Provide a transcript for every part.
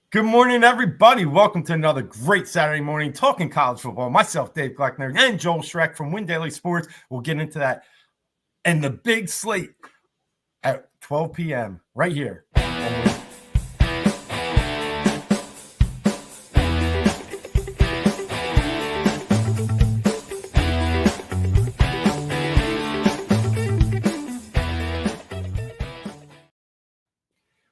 Good morning, everybody. Welcome to another great Saturday morning talking college football. Myself, Dave Gloeckner, and Joel Schreck from Win Daily Sports. We'll get into that and the big slate at 12 p.m. right here.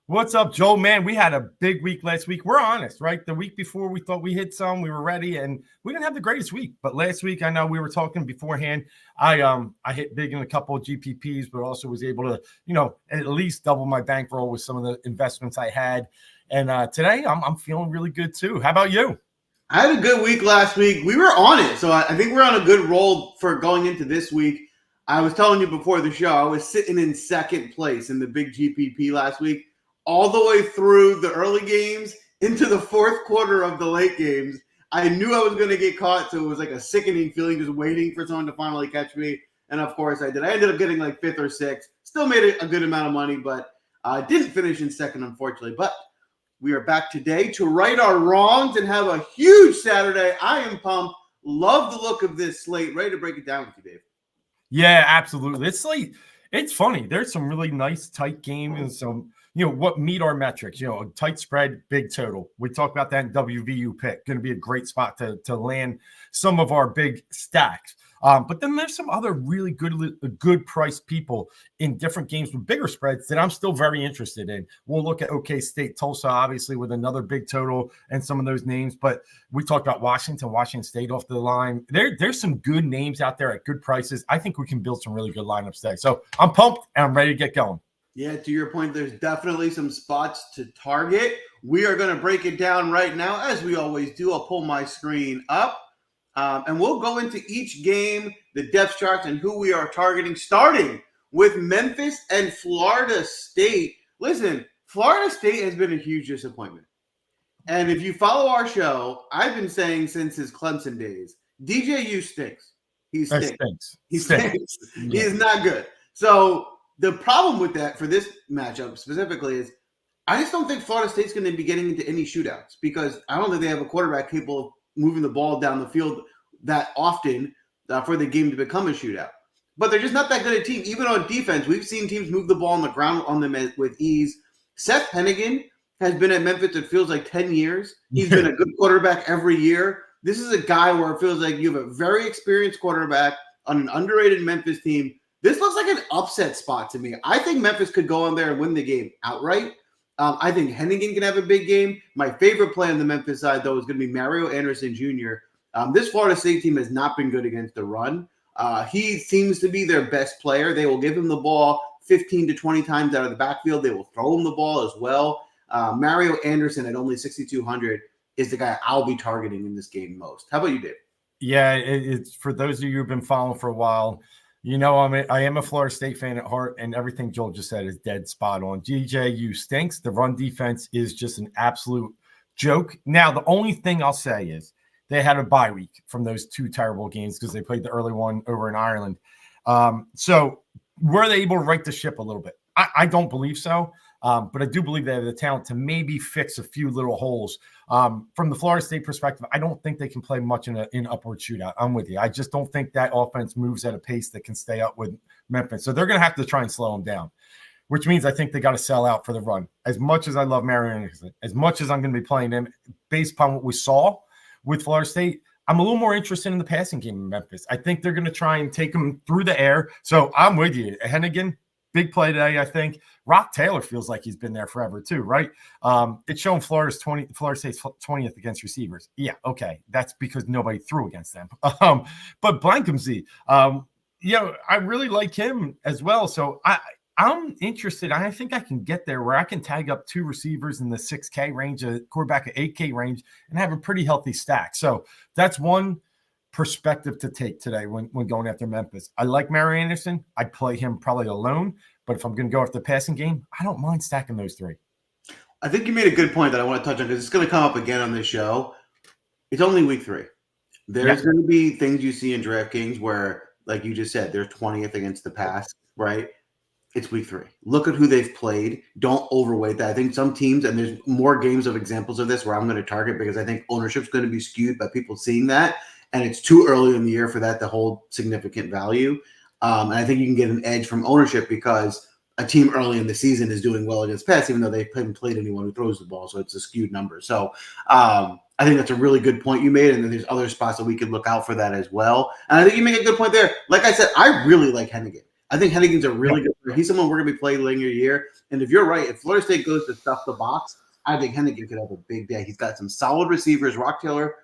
What's up, Joel? Man, we had a big week last week. We're honest, right? The week before, we thought we hit some, we were ready, and we didn't have the greatest week. But last week, I know we were talking beforehand. I hit big in a couple of GPPs, but also was able to, at least double my bankroll with some of the investments I had. And today, I'm feeling really good too. How about you? I had a good week last week. We were on it, so I think we're on a good roll for going into this week. I was telling you before the show, I was sitting in second place in the big GPP last week, all the way through the early games into the fourth quarter of the late games. I knew I was going to get caught, so it was like a sickening feeling just waiting for someone to finally catch me. And, of course, I did. I ended up getting like fifth or sixth. Still made a good amount of money, but didn't finish in second, unfortunately. But we are back today to right our wrongs and have a huge Saturday. I am pumped. Love the look of this slate. Ready to break it down with you, Dave. Yeah, absolutely. This slate, it's funny. There's some really nice, tight games and some – what meet our metrics, a tight spread, big total. We talked about that in WVU pick. Going to be a great spot to land some of our big stacks. But then there's some other really good price people in different games with bigger spreads that I'm still very interested in. We'll look at OK State, Tulsa, obviously, with another big total and some of those names. But we talked about Washington State off the line. There's some good names out there at good prices. I think we can build some really good lineups today. So I'm pumped and I'm ready to get going. Yeah, to your point, there's definitely some spots to target. We are going to break it down right now, as we always do. I'll pull my screen up, and we'll go into each game, the depth charts, and who we are targeting, starting with Memphis and Florida State. Listen, Florida State has been a huge disappointment. And if you follow our show, I've been saying since his Clemson days, DJU stinks. He stinks. He stinks. Yeah. He is not good. So the problem with that for this matchup specifically is I just don't think Florida State's going to be getting into any shootouts because I don't think they have a quarterback capable of moving the ball down the field that often for the game to become a shootout. But they're just not that good a team. Even on defense, we've seen teams move the ball on the ground on them with ease. Seth Hennigan has been at Memphis, it feels like 10 years. He's been a good quarterback every year. This is a guy where it feels like you have a very experienced quarterback on an underrated Memphis team. This looks like an upset spot to me. I think Memphis could go on there and win the game outright. I think Hennigan can have a big game. My favorite play on the Memphis side, though, is going to be Mario Anderson Jr. This Florida State team has not been good against the run. He seems to be their best player. They will give him the ball 15 to 20 times out of the backfield. They will throw him the ball as well. Mario Anderson at only 6,200 is the guy I'll be targeting in this game most. How about you, Dave? Yeah, it's for those of you who've been following for a while. I am a Florida State fan at heart, and everything Joel just said is dead spot on. DJU stinks. The run defense is just an absolute joke. Now, the only thing I'll say is they had a bye week from those two terrible games because they played the early one over in Ireland. So were they able to right the ship a little bit? I don't believe so. But I do believe they have the talent to maybe fix a few little holes. From the Florida State perspective, I don't think they can play much in an upward shootout. I'm with you. I just don't think that offense moves at a pace that can stay up with Memphis. So they're going to have to try and slow them down, which means I think they got to sell out for the run. As much as I love Mario Anderson, as much as I'm going to be playing him, based upon what we saw with Florida State, I'm a little more interested in the passing game in Memphis. I think they're going to try and take them through the air. So I'm with you. Hennigan, big play today, I think. Rock Taylor feels like he's been there forever too, right? It's showing Florida State's 20th against receivers. Yeah, okay. That's because nobody threw against them. But Blankumsey, I really like him as well. So I'm interested. I think I can get there where I can tag up two receivers in the 6K range, a quarterback at 8K range, and have a pretty healthy stack. So that's one perspective to take today when going after Memphis. I like Mario Anderson. I'd play him probably alone, but if I'm going to go after the passing game, I don't mind stacking those three. I think you made a good point that I want to touch on because it's going to come up again on this show. It's only week 3. There's going to be things you see in DraftKings where, like you just said, they're 20th against the pass, right? It's week 3. Look at who they've played. Don't overweight that. I think some teams, and there's more games of examples of this where I'm going to target because I think ownership's going to be skewed by people seeing that. And it's too early in the year for that to hold significant value. And I think you can get an edge from ownership because a team early in the season is doing well against pass, even though they haven't played anyone who throws the ball. So it's a skewed number. So I think that's a really good point you made. And then there's other spots that we could look out for that as well. And I think you make a good point there. Like I said, I really like Hennigan. I think Hennigan's a really good player. He's someone we're going to be playing later in the year. And if you're right, if Florida State goes to stuff the box, I think Hennigan could have a big day. He's got some solid receivers. Rock Taylor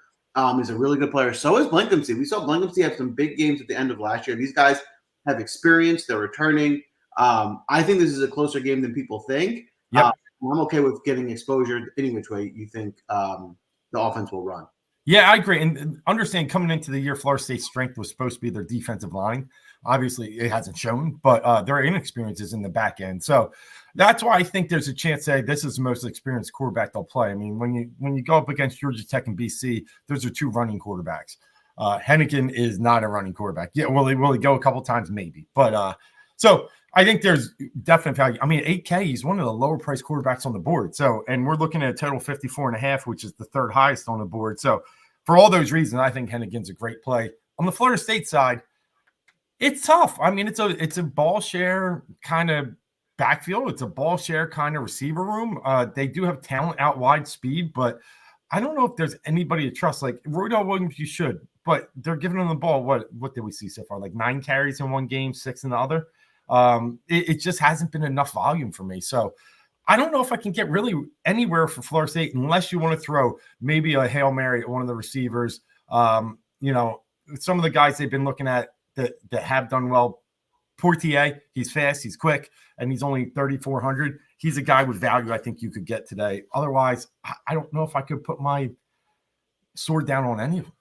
is a really good player. So is Blankenship. We saw Blankenship have some big games at the end of last year. These guys have experience. They're returning. I think this is a closer game than people think. Yep. I'm okay with getting exposure any which way you think the offense will run. Yeah, I agree. And understand coming into the year, Florida State's strength was supposed to be their defensive line. Obviously, it hasn't shown, but their inexperience is in the back end. So that's why I think there's a chance that this is the most experienced quarterback they'll play. I mean, when you go up against Georgia Tech and BC, those are 2 running quarterbacks. Hennigan is not a running quarterback. Yeah, will he go a couple times? Maybe. But so I think there's definite value. I mean, 8K, he's one of the lower priced quarterbacks on the board. So, and we're looking at a total 54.5, which is the 3rd highest on the board. So for all those reasons, I think Hennigan's a great play. On the Florida State side, it's tough. I mean, it's a ball share kind of backfield. It's a ball share kind of receiver room. They do have talent out wide, speed, but I don't know if there's anybody to trust. Like Roydell Williams, you should, but they're giving him the ball. What did we see so far? Like 9 carries in one game, 6 in the other. It just hasn't been enough volume for me. So I don't know if I can get really anywhere for Florida State unless you want to throw maybe a Hail Mary at one of the receivers. Some of the guys they've been looking at that have done well. Portier, he's fast, he's quick, and he's only 3,400. He's a guy with value I think you could get today. Otherwise, I don't know if I could put my sword down on any of them.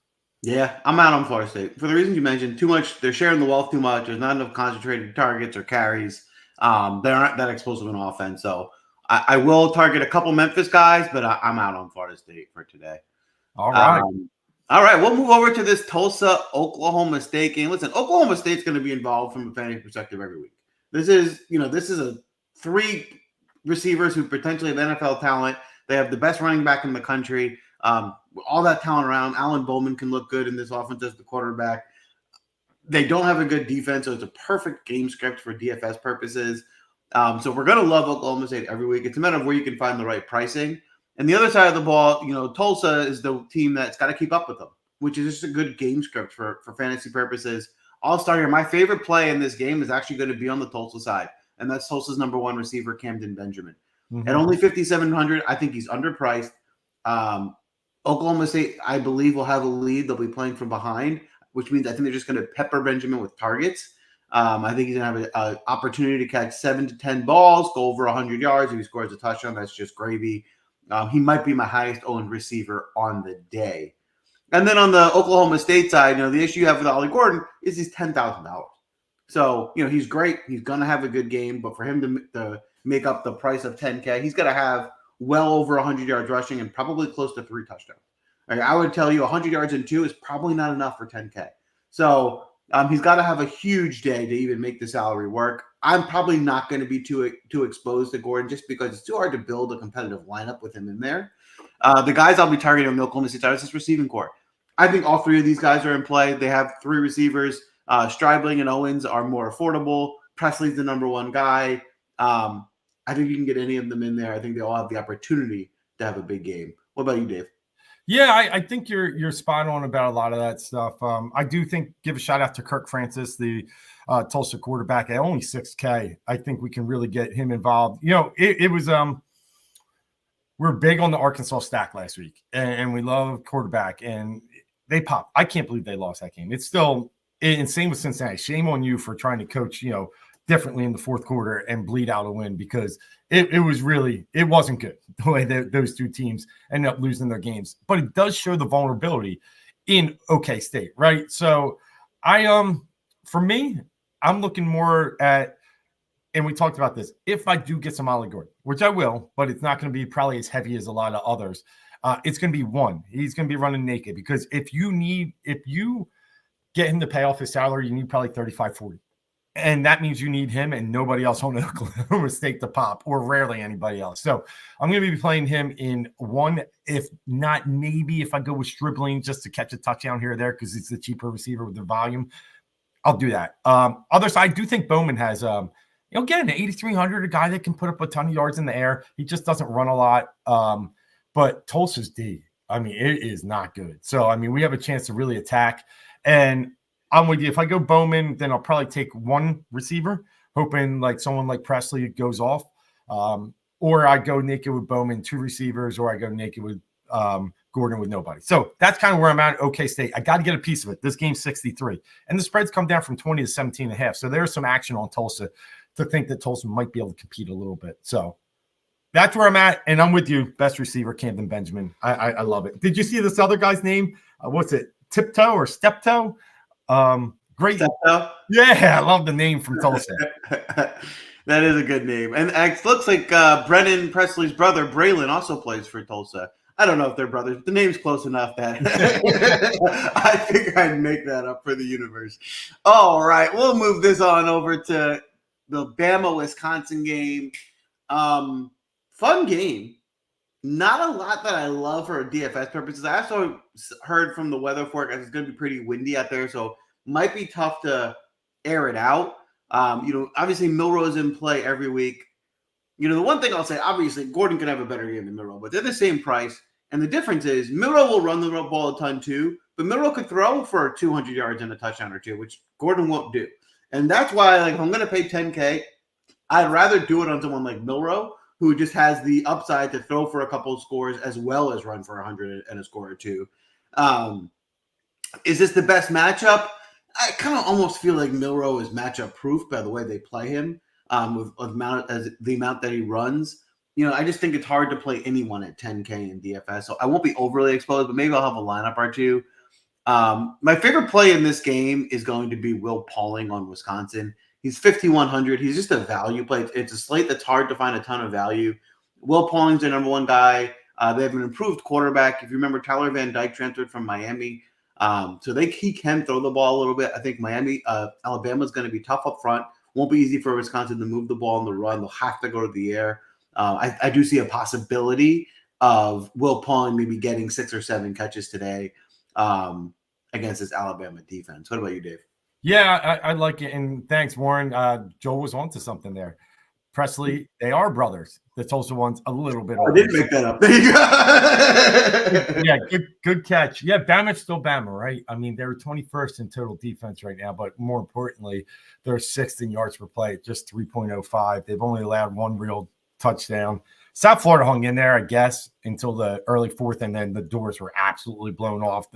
Yeah, I'm out on Florida State. For the reasons you mentioned, too much. They're sharing the wealth too much. There's not enough concentrated targets or carries. They aren't that explosive in offense. So I will target a couple Memphis guys, but I'm out on Florida State for today. All right. All right, we'll move over to this Tulsa-Oklahoma State game. Listen, Oklahoma State's going to be involved from a fantasy perspective every week. This is a 3 receivers who potentially have NFL talent. They have the best running back in the country. All that talent around. Alan Bowman can look good in this offense as the quarterback. They don't have a good defense, so it's a perfect game script for DFS purposes. So we're going to love Oklahoma State every week. It's a matter of where you can find the right pricing. And the other side of the ball, Tulsa is the team that's got to keep up with them, which is just a good game script for fantasy purposes. I'll start here. My favorite play in this game is actually going to be on the Tulsa side, and that's Tulsa's number 1 receiver, Camden Benjamin. Mm-hmm. At only 5,700, I think he's underpriced. Oklahoma State, I believe, will have a lead. They'll be playing from behind, which means I think they're just going to pepper Benjamin with targets. I think he's going to have an opportunity to catch 7 to 10 balls, go over 100 yards. If he scores a touchdown, that's just gravy. He might be my highest owned receiver on the day. And then on the Oklahoma State side, the issue you have with Ollie Gordon is he's $10,000. So, he's great. He's going to have a good game. But for him to make up the price of 10K, he's got to have well over 100 yards rushing and probably close to 3 touchdowns. I would tell you 100 yards and 2 is probably not enough for 10K. So he's got to have a huge day to even make the salary work. I'm probably not going to be too exposed to Gordon just because it's too hard to build a competitive lineup with him in there. The guys I'll be targeting on the Oklahoma State side is this receiving core. I think all 3 of these guys are in play. They have 3 receivers. Stribling and Owens are more affordable. Presley's the number 1 guy. I think you can get any of them in there. I think they all have the opportunity to have a big game. What about you, Dave? Yeah, I think you're spot on about a lot of that stuff. I do think give a shout out to Kirk Francis, the Tulsa quarterback at only 6K. I think we can really get him involved. It was we're big on the Arkansas stack last week, and we love quarterback, and they popped. I can't believe they lost that game. It's still insane with Cincinnati. Shame on you for trying to coach, differently in the 4th quarter and bleed out a win because it wasn't good the way those 2 teams ended up losing their games. But it does show the vulnerability in OK State, right? So for me, I'm looking more at, and we talked about this, if I do get some Ollie Gordon, which I will, but it's not going to be probably as heavy as a lot of others. It's going to be 1. He's going to be running naked because if you get him to pay off his salary, you need probably 35, 40. And that means you need him and nobody else on Oklahoma State to pop, or rarely anybody else. So I'm going to be playing him in one, if not maybe if I go with Stribling just to catch a touchdown here or there because it's the cheaper receiver with the volume, I'll do that. Other side, I do think Bowman has, again, 8,300, a guy that can put up a ton of yards in the air. He just doesn't run a lot. But Tulsa's D, I mean, it is not good. So, I mean, we have a chance to really attack. And I'm with you. If I go Bowman, then I'll probably take one receiver, hoping like someone like Presley goes off. Or I go naked with Bowman, two receivers, or I go naked with Gordon with nobody. So that's kind of where I'm at. OK State. I got to get a piece of it. This game's 63. And the spreads come down from 20 to 17.5. So there's some action on Tulsa to think that Tulsa might be able to compete a little bit. So that's where I'm at. And I'm with you. Best receiver, Camden Benjamin. I love it. Did you see this other guy's name? What's it? Tiptoe or Steptoe? Great. Steptoe? Yeah, I love the name from Tulsa. That is a good name. And it looks like Brennan Presley's brother, Braylon, also plays for Tulsa. I don't know if they're brothers, but the name's close enough that I think I'd make that up for the universe. All right, we'll move this on over to the Bama-Wisconsin game. Fun game. Not a lot that I love for DFS purposes. I also heard from the weather forecast it's going to be pretty windy out there, so might be tough to air it out. Obviously Milrow's in play every week. The one thing I'll say, obviously Gordon could have a better game than Milrow, but they're the same price. And the difference is Milrow will run the ball a ton too, but Milrow could throw for 200 yards and a touchdown or two, which Gordon won't do. And that's why, if I'm going to pay $10K, I'd rather do it on someone like Milrow, who just has the upside to throw for a couple of scores as well as run for 100 and a score or two. Is this the best matchup? I kind of almost feel like Milrow is matchup proof by the way they play him, with the amount that he runs. I just think it's hard to play anyone at 10K in DFS, so I won't be overly exposed, but maybe I'll have a lineup or two. My favorite play in this game is going to be Will Pauling on Wisconsin. He's 5,100. He's just a value play. It's a slate that's hard to find a ton of value. Will Pauling's their number one guy. They have an improved quarterback. If you remember, Tyler Van Dyke transferred from Miami. So he can throw the ball a little bit. I think Alabama's going to be tough up front. Won't be easy for Wisconsin to move the ball on the run. They'll have to go to the air. I do see a possibility of Will Pauling maybe getting 6 or 7 catches today against this Alabama defense. What about you, Dave? Yeah, I like it. And thanks, Warren. Joel was onto something there. Presley, they are brothers. The Tulsa one's a little bit older. I didn't make that up. There you go. Yeah, good catch. Yeah, Bama's still Bama, right? I mean, they're 21st in total defense right now, but more importantly, they're 6th in yards per play at just 3.05. They've only allowed one real touchdown. South Florida hung in there, I guess, until the early fourth, and then the doors were absolutely blown off.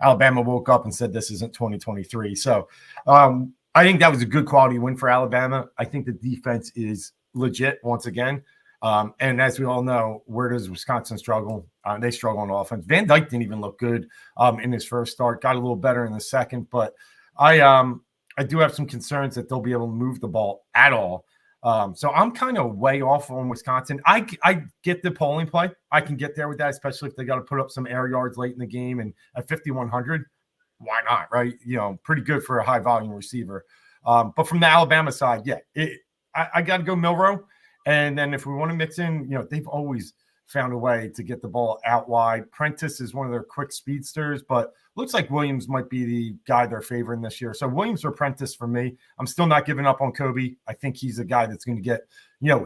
Alabama woke up and said this isn't 2023. So I think that was a good quality win for Alabama. I think the defense is legit once again. And as we all know, where does Wisconsin struggle? They struggle on offense. Van Dyke didn't even look good in his first start. Got a little better in the second, but I do have some concerns that they'll be able to move the ball at all. So I'm kind of way off on Wisconsin. I get the polling play. I can get there with that, especially if they got to put up some air yards late in the game. And at 5,100, why not, right? Pretty good for a high volume receiver. But from the Alabama side, yeah, I got to go Milrow. And then if we want to mix in, they've always found a way to get the ball out wide. Prentice is one of their quick speedsters, but looks like Williams might be the guy they're favoring this year. So Williams or Prentice for me. I'm still not giving up on Kobe. I think he's a guy that's going to get,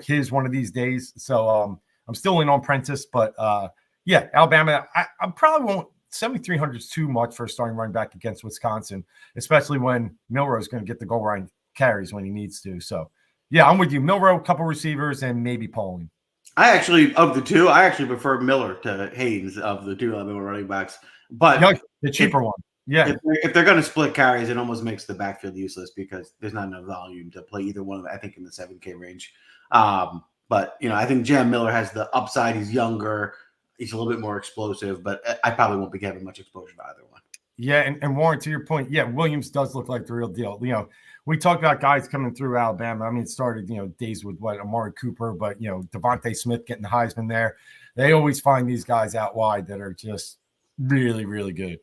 his one of these days. So I'm still in on Prentice, but yeah, Alabama, I probably won't. 7,300 is too much for a starting running back against Wisconsin, especially when Milrow is going to get the goal line carries when he needs to. So yeah, I'm with you. Milrow, couple receivers, and maybe Pauling. Of the two, I actually prefer Miller to Haynes of the two Alabama running backs. But the cheaper one. Yeah. If they're going to split carries, it almost makes the backfield useless because there's not enough volume to play either one of them, I think, in the 7K range. But, I think Jam Miller has the upside. He's younger. He's a little bit more explosive, but I probably won't be having much exposure to either one. Yeah, and Warren, to your point, yeah, Williams does look like the real deal. We talk about guys coming through Alabama. I mean, it started, days with Amari Cooper, but, Devontae Smith getting the Heisman there. They always find these guys out wide that are just really, really good.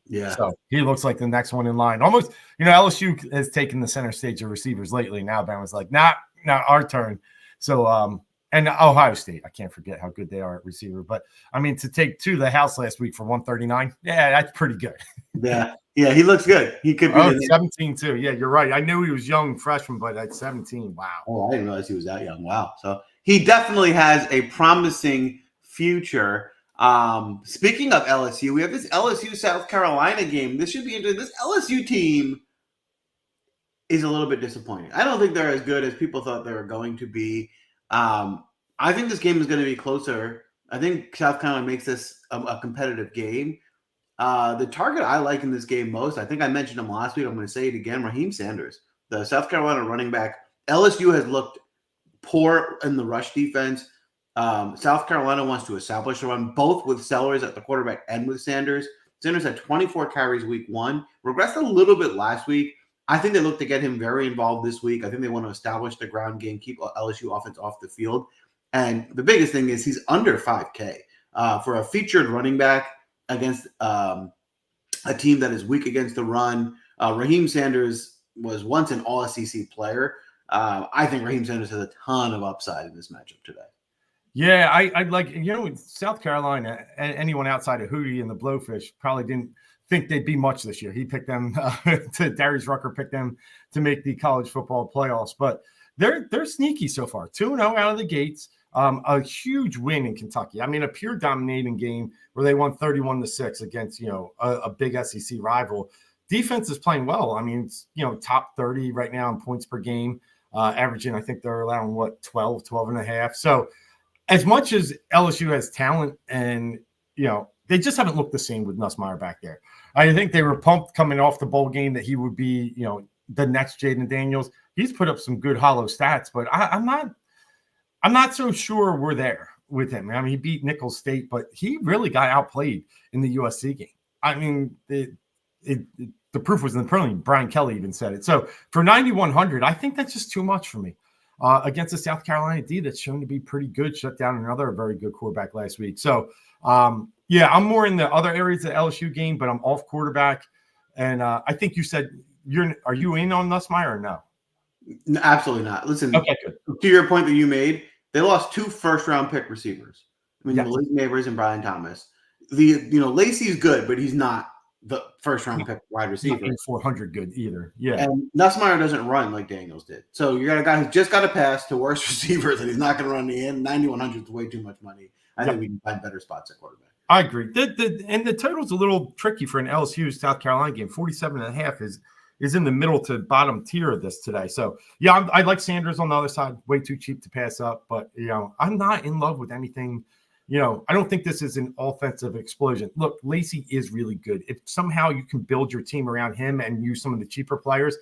Yeah. So he looks like the next one in line. Almost, LSU has taken the center stage of receivers lately. Now Bama's like, nah, our turn. So, and Ohio State, I can't forget how good they are at receiver. But I mean, to take 2 to the house last week for 139, yeah, that's pretty good. Yeah, he looks good. He could be 17 too. Yeah, you're right. I knew he was young freshman, but at 17, wow. Oh, I didn't realize he was that young. Wow. So he definitely has a promising future. Speaking of LSU, we have this LSU South Carolina game. This should be interesting. This LSU team is a little bit disappointing. I don't think they're as good as people thought they were going to be. I think this game is going to be closer. I think South Carolina makes this a competitive game. The target I like in this game most, I think I mentioned him last week. I'm going to say it again. Raheem Sanders, the South Carolina running back. LSU has looked poor in the rush defense. South Carolina wants to establish a run, both with Sellers at the quarterback and with Sanders. Sanders had 24 carries week 1, regressed a little bit last week. I think they look to get him very involved this week. I think they want to establish the ground game, keep LSU offense off the field. And the biggest thing is he's under 5K. For a featured running back against a team that is weak against the run, Raheem Sanders was once an all-SEC player. I think Raheem Sanders has a ton of upside in this matchup today. Yeah, I like, South Carolina, and anyone outside of Hootie and the Blowfish probably didn't think they'd be much this year. He picked them Darius Rucker picked them to make the college football playoffs, but they're sneaky so far. 2-0 out of the gates. A huge win in Kentucky. I mean, a pure dominating game where they won 31-6 against, a big SEC rival. Defense is playing well. I mean, it's, top 30 right now in points per game, averaging, I think they're allowing 12 and a half. So as much as LSU has talent and, they just haven't looked the same with Nussmeier back there. I think they were pumped coming off the bowl game that he would be, the next Jaden Daniels. He's put up some good hollow stats, but I'm not so sure we're there with him. I mean, he beat Nicholls State, but he really got outplayed in the USC game. I mean, the proof was in the pudding. Brian Kelly even said it. So for 9,100, I think that's just too much for me. Against the South Carolina D that's shown to be pretty good, shut down another very good quarterback last week. So, I'm more in the other areas of the LSU game, but I'm off quarterback. And I think you said are you in on Nussmeier or no? No, absolutely not. Listen, okay, good. To your point that you made, they lost 2 first-round pick receivers. I mean, yes. Malik Neighbors and Brian Thomas. Lacey's good, but he's not the first-round pick wide receiver. Not 400 good either. Yeah. And Nussmeier doesn't run like Daniels did. So you got a guy who's just got a pass to worse receivers, and he's not going to run the end. 9,100 is way too much money. I think we can find better spots at quarterback. I agree. And the total's a little tricky for an LSU South Carolina game. 47.5 is in the middle to bottom tier of this today. So, I like Sanders on the other side. Way too cheap to pass up. But, I'm not in love with anything. I don't think this is an offensive explosion. Look, Lacey is really good. If somehow you can build your team around him and use some of the cheaper players,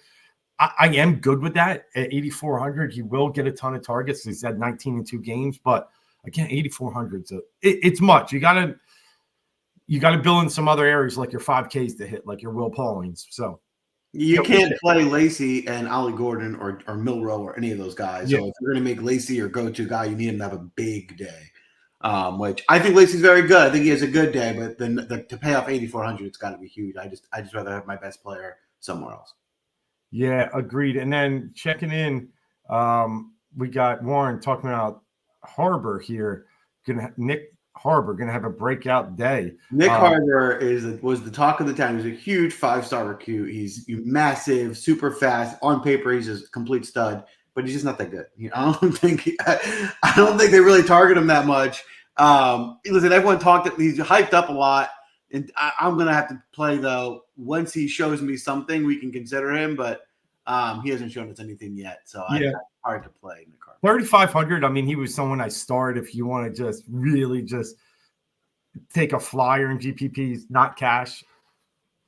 I am good with that. At 8,400, he will get a ton of targets. He's had 19 in 2 games. But, again, 8,400 it's much. You got to build in some other areas like your 5Ks to hit, like your Will Paulings. So you can't play Lacey and Ollie Gordon or Milroe or any of those guys. So if you're going to make Lacey your go-to guy, you need him to have a big day. Which I think Lacey's very good. I think he has a good day, but then to pay off 8,400, it's got to be huge. I just rather have my best player somewhere else. Yeah, agreed. And then checking in, we got Warren talking about Harbor here. Nick Harbor going to have a breakout day. Nick Harbor was the talk of the town. He's a huge 5-star recruit. He's massive, super fast. On paper, he's a complete stud, but he's just not that good. I don't think they really target him that much. Listen, everyone he's hyped up a lot, and I'm going to have to play though. Once he shows me something, we can consider him, but he hasn't shown us anything yet, so it's hard to play Nick Harbor. 3,500. I mean, he was someone I start if you want to just really just take a flyer in GPPs, not cash.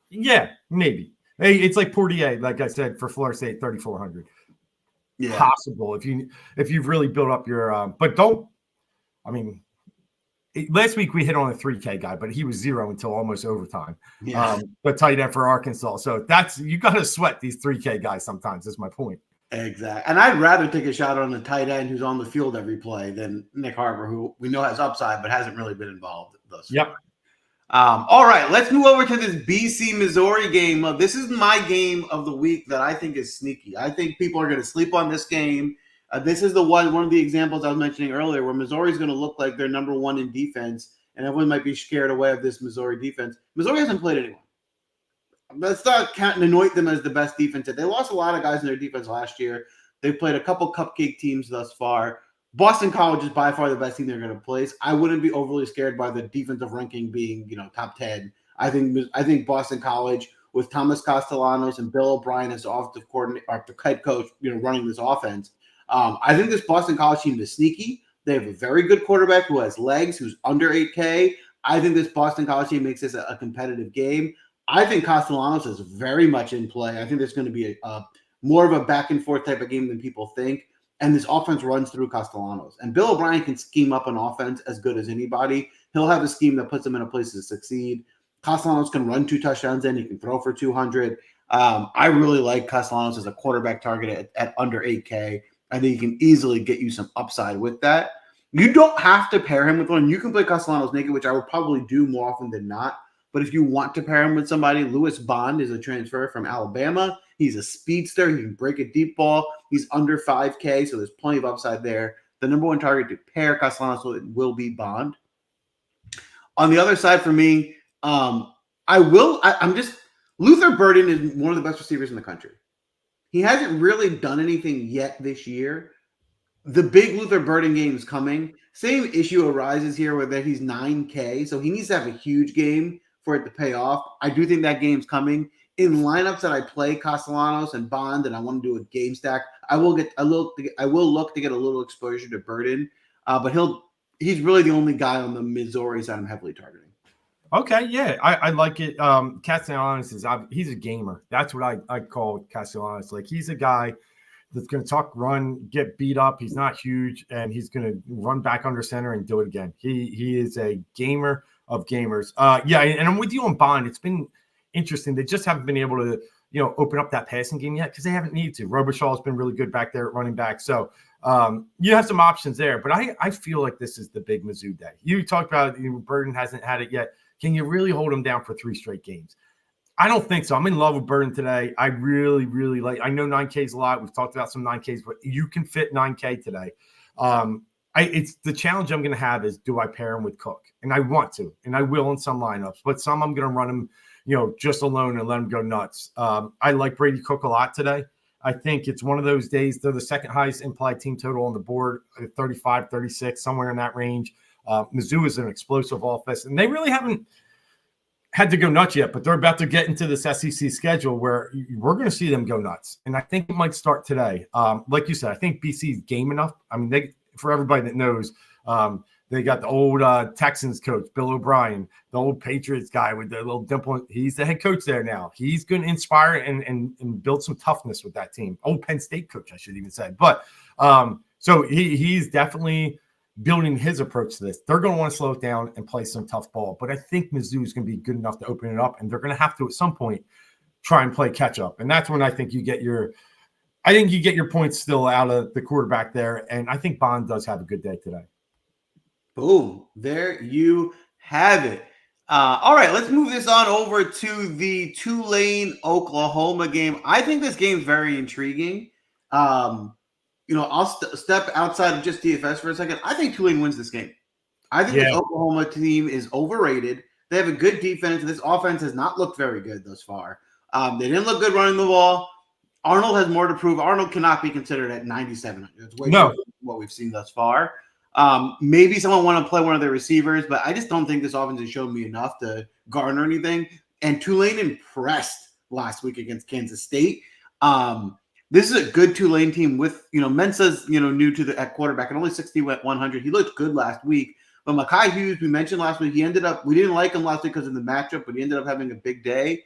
Yeah, maybe. Hey, it's like Portier, like I said, for Florida State, 3,400. Yeah, possible if you've really built up your. But don't. I mean, last week we hit on a 3K guy, but he was 0 until almost overtime. Yeah. The tight end for Arkansas. So you got to sweat these 3K guys sometimes. Is my point. Exactly. And I'd rather take a shot on the tight end who's on the field every play than Nick Harbor, who we know has upside but hasn't really been involved thus far. Yep. All right, let's move over to this BC Missouri game. This is my game of the week that I think is sneaky. I think people are going to sleep on this game. This is the one of the examples I was mentioning earlier where Missouri is going to look like they're number one in defense, and everyone might be scared away of this Missouri defense. Missouri hasn't played anyone. Let's not anoint them as the best defense. They lost a lot of guys in their defense last year. They've played a couple cupcake teams thus far. Boston College is by far the best team they're going to place. I wouldn't be overly scared by the defensive ranking being, top 10. I think Boston College with Thomas Castellanos and Bill O'Brien as the offensive coordinator, or the head coach, running this offense. I think this Boston College team is sneaky. They have a very good quarterback who has legs, who's under 8K. I think this Boston College team makes this a competitive game. I think Castellanos is very much in play. I think there's going to be a more of a back and forth type of game than people think. And this offense runs through Castellanos. And Bill O'Brien can scheme up an offense as good as anybody. He'll have a scheme that puts him in a place to succeed. Castellanos can run 2 touchdowns in. He can throw for 200. I really like Castellanos as a quarterback target at under 8K. I think he can easily get you some upside with that. You don't have to pair him with one. You can play Castellanos naked, which I would probably do more often than not. But if you want to pair him with somebody, Lewis Bond is a transfer from Alabama. He's a speedster. He can break a deep ball. He's under 5K, so there's plenty of upside there. The number one target to pair Castellanos with will be Bond. On the other side for me, Luther Burden is one of the best receivers in the country. He hasn't really done anything yet this year. The big Luther Burden game is coming. Same issue arises here where that he's 9K, so he needs to have a huge game for it to pay off. I do think that game's coming. In lineups that I play Castellanos and Bond, and I want to do a game stack, I will look to get a little exposure to Burden, but he's really the only guy on the Missouri side I'm heavily targeting. Okay, yeah, I like it. Castellanos he's a gamer. That's what I call Castellanos. Like, he's a guy that's going to run, get beat up. He's not huge, and he's going to run back under center and do it again. He is a gamer of gamers. Yeah, and I'm with you on Bond. It's been interesting. They just haven't been able to, open up that passing game yet because they haven't needed to. Robichaud has been really good back there at running back. So you have some options there. But I feel like this is the big Mizzou day. You talked about Burden hasn't had it yet. Can you really hold him down for 3 straight games? I don't think so. I'm in love with Burden today. I really, really like. I know 9K is a lot. We've talked about some 9Ks, but you can fit 9K today. It's the challenge I'm going to have is, do I pair him with Cook? And I want to, and I will in some lineups, but some I'm going to run him, just alone and let him go nuts. I like Brady Cook a lot today. I think it's one of those days. They're the second highest implied team total on the board, 35, 36, somewhere in that range. Mizzou is an explosive offense, and they really haven't had to go nuts yet, but they're about to get into this SEC schedule where we're going to see them go nuts. And I think it might start today. Like you said, I think BC's game enough. I mean, for everybody that knows, they got the old Texans coach, Bill O'Brien, the old Patriots guy with the little dimple. He's the head coach there now. He's going to inspire and build some toughness with that team. Old Penn State coach, I should even say. But so he's definitely building his approach to this. They're going to want to slow it down and play some tough ball. But I think Mizzou is going to be good enough to open it up, and they're going to have to at some point try and play catch up. And that's when I think you get your points still out of the quarterback there. And I think Bond does have a good day today. Boom. There you have it. All right, let's move this on over to the Tulane-Oklahoma game. I think this game is very intriguing. I'll step outside of just DFS for a second. I think Tulane wins this game. I think this Oklahoma team is overrated. They have a good defense. This offense has not looked very good thus far. They didn't look good running the ball. Arnold has more to prove. Arnold cannot be considered at 9,700. It's way more than what we've seen thus far. Maybe someone want to play one of their receivers, but I just don't think this offense has shown me enough to garner anything. And Tulane impressed last week against Kansas State. This is a good Tulane team with, Mensah's, new to at quarterback and only 6,100. He looked good last week. But Mekhi Hughes, we mentioned last week, we didn't like him last week because of the matchup, but he ended up having a big day.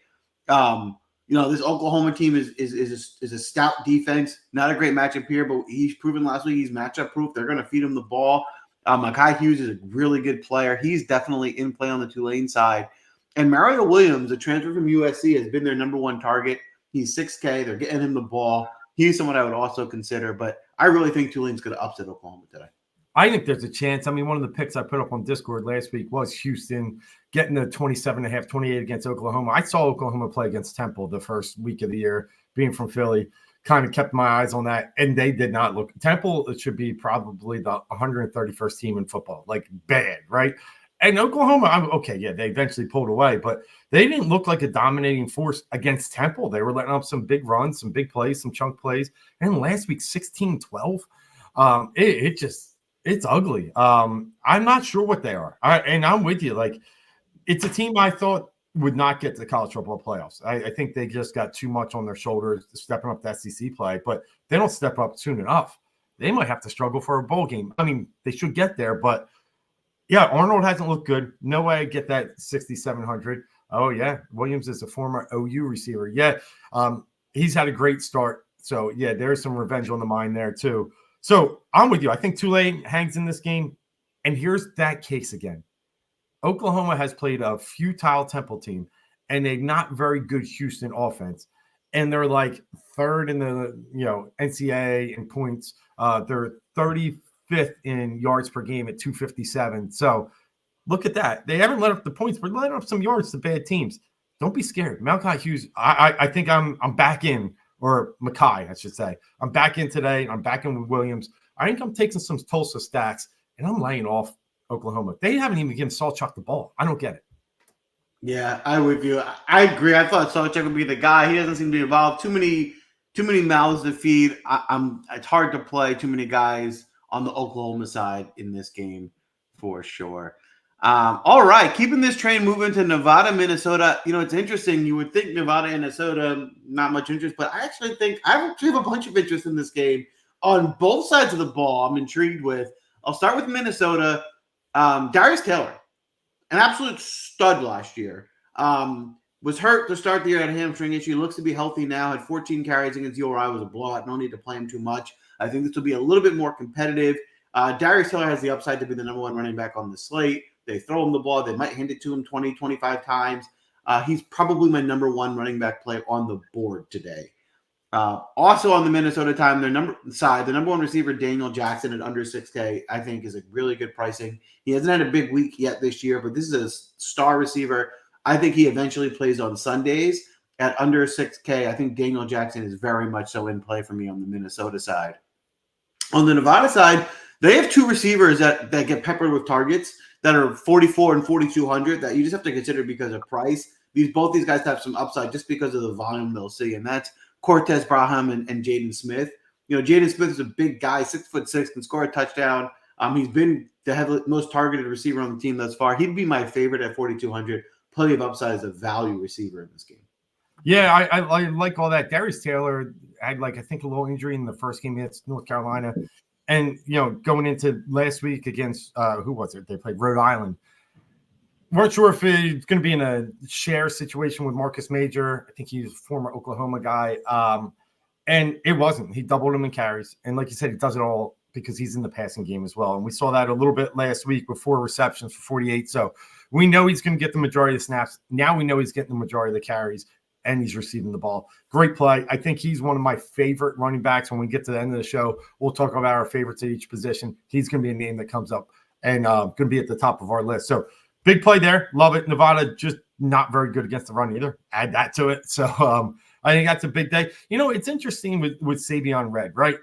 This Oklahoma team is a stout defense. Not a great matchup here, but he's proven last week he's matchup proof. They're going to feed him the ball. Mekhi Hughes is a really good player. He's definitely in play on the Tulane side. And Mario Williams, a transfer from USC, has been their number one target. He's 6K. They're getting him the ball. He's someone I would also consider, but I really think Tulane's going to upset Oklahoma today. I think there's a chance. I mean, one of the picks I put up on Discord last week was Houston getting the 27.5, 28 against Oklahoma. I saw Oklahoma play against Temple the first week of the year, being from Philly. Kind of kept my eyes on that, and they did not look. Temple, it should be probably the 131st team in football, like bad, right? And Oklahoma, okay, yeah, they eventually pulled away, but they didn't look like a dominating force against Temple. They were letting up some big runs, some big plays, some chunk plays. And last week, 16-12. It's ugly. I'm not sure what they are. And I'm with you. Like, it's a team I thought would not get to the college football playoffs. I think they just got too much on their shoulders stepping up the SEC play, but they don't step up soon enough. They might have to struggle for a bowl game. I mean, they should get there, but yeah, Arnold hasn't looked good. No way I get that 6,700. Oh, yeah. Williams is a former OU receiver. Yeah. He's had a great start. So, yeah, there's some revenge on the mind there, too. So, I'm with you. I think Tulane hangs in this game. And here's that case again. Oklahoma has played a futile Temple team, and a not very good Houston offense. And they're like third in the NCAA in points. They're 35th in yards per game at 257. So look at that. They haven't let up the points, but let up some yards to bad teams. Don't be scared. Malachi Hughes, I think I'm back in, or Mackay, I should say. I'm back in today. I'm back in with Williams. I think I'm taking some Tulsa stacks, and I'm laying off Oklahoma. They haven't even given Sawchuk the ball. I don't get it. Yeah, I'm with you. I agree. I thought Sawchuk would be the guy. He doesn't seem to be involved. Too many mouths to feed. It's hard to play too many guys on the Oklahoma side in this game for sure. All right, keeping this train moving to Nevada, Minnesota. It's interesting. You would think Nevada and Minnesota, not much interest, but I actually have a bunch of interest in this game on both sides of the ball. I'm intrigued with. I'll start with Minnesota. Darius Taylor, an absolute stud last year. Was hurt to start the year, had a hamstring issue. Looks to be healthy now. Had 14 carries against URI. Was a blowout. No need to play him too much. I think this will be a little bit more competitive. Darius Taylor has the upside to be the number one running back on the slate. They throw him the ball. They might hand it to him 20, 25 times. He's probably my number one running back play on the board today. Also on the Minnesota time, the number one receiver, Daniel Jackson at under 6K, I think is a really good pricing. He hasn't had a big week yet this year, but this is a star receiver. I think he eventually plays on Sundays at under 6K. I think Daniel Jackson is very much so in play for me on the Minnesota side. On the Nevada side, they have two receivers that get peppered with targets that are 44 and 4,200 that you just have to consider because of price. Both these guys have some upside just because of the volume they'll see, and that's Cortez Braham and Jaden Smith. Jaden Smith is a big guy, 6'6", can score a touchdown. He's been the most targeted receiver on the team thus far. He'd be my favorite at 4,200. Plenty of upside as a value receiver in this game. Yeah, I like all that. Darius Taylor had, I think, a little injury in the first game against North Carolina. And, going into last week against, who was it? They played Rhode Island. Weren't sure if he's going to be in a share situation with Marcus Major. I think he's a former Oklahoma guy. And it wasn't. He doubled him in carries. And like you said, he does it all because he's in the passing game as well. And we saw that a little bit last week with 4 receptions for 48. So we know he's going to get the majority of the snaps. Now we know he's getting the majority of the carries, and he's receiving the ball. Great play. I think he's one of my favorite running backs. When we get to the end of the show, we'll talk about our favorites at each position. He's going to be a name that comes up and going to be at the top of our list. So big play there. Love it. Nevada just not very good against the run either. Add that to it. So I think that's a big day. It's interesting with Savion Red, right?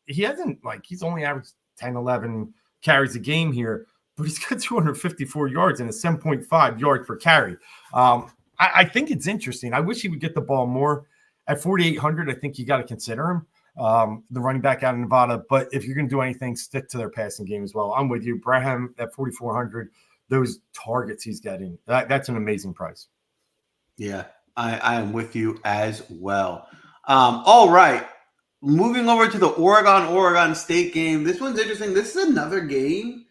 He hasn't, he's only averaged 10, 11 carries a game here, but he's got 254 yards and a 7.5 yards per carry. I think it's interesting. I wish he would get the ball more. At 4,800, I think you got to consider him, the running back out of Nevada. But if you're going to do anything, stick to their passing game as well. I'm with you. Braham at 4,400, those targets he's getting, that's an amazing price. Yeah, I am with you as well. All right. Moving over to the Oregon State game. This one's interesting. This is another game.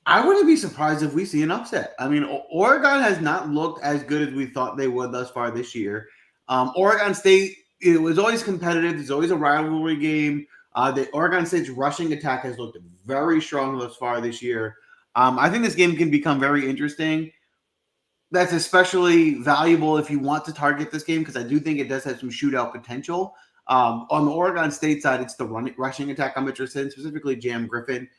I wouldn't be surprised if we see an upset. I mean, Oregon has not looked as good as we thought they would thus far this year. Oregon State, it was always competitive. There's always a rivalry game. The Oregon State's rushing attack has looked very strong thus far this year. I think this game can become very interesting. That's especially valuable if you want to target this game because I do think it does have some shootout potential. On the Oregon State side, it's the rushing attack I'm interested in, specifically Jam Griffin.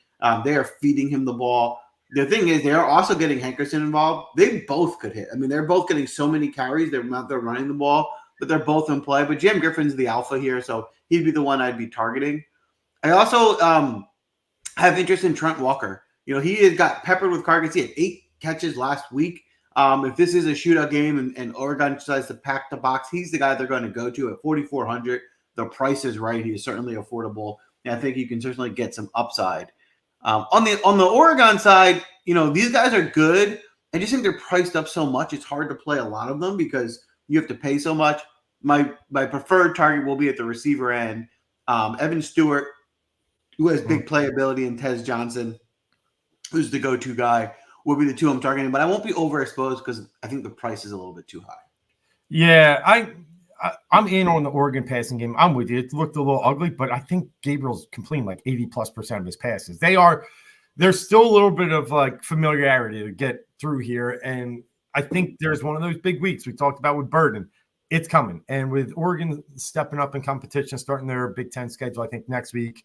They are feeding him the ball. The thing is, they are also getting Hankerson involved. They both could hit. I mean, they're both getting so many carries. They're not there running the ball, but they're both in play. But Jam Griffin's the alpha here, so he'd be the one I'd be targeting. I also have interest in Trent Walker. He has got peppered with targets. He had 8 catches last week. If this is a shootout game and Oregon decides to pack the box, he's the guy they're going to go to at 4,400. The price is right. He is certainly affordable, and I think you can certainly get some upside. On the Oregon side, these guys are good. I just think they're priced up so much. It's hard to play a lot of them because you have to pay so much. My preferred target will be at the receiver end. Evan Stewart, who has big playability, and Tez Johnson, who's the go-to guy, will be the 2 I'm targeting. But I won't be overexposed because I think the price is a little bit too high. Yeah, I'm in on the Oregon passing game. I'm with you. It looked a little ugly, but I think Gabriel's completing like 80+% of his passes. There's still a little bit of like familiarity to get through here. And I think there's one of those big weeks we talked about with Burden. It's coming. And with Oregon stepping up in competition, starting their Big Ten schedule, I think next week,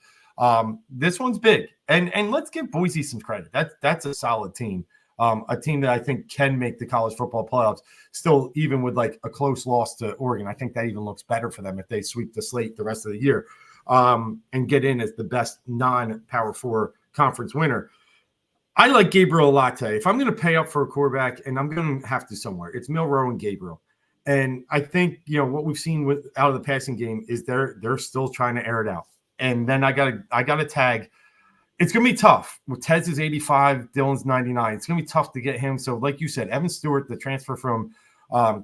this one's big. And let's give Boise some credit. That's a solid team. A team that I think can make the college football playoffs still, even with like a close loss to Oregon. I think that even looks better for them if they sweep the slate the rest of the year and get in as the best non-Power 4 conference winner. I like Gabriel Latte. If I'm going to pay up for a quarterback, and I'm going to have to somewhere, it's Milroe and Gabriel. And I think, what we've seen out of the passing game is they're still trying to air it out. And then I got to tag. It's going to be tough. With Tez is 85, Dylan's 99. It's going to be tough to get him. So, like you said, Evan Stewart, the transfer from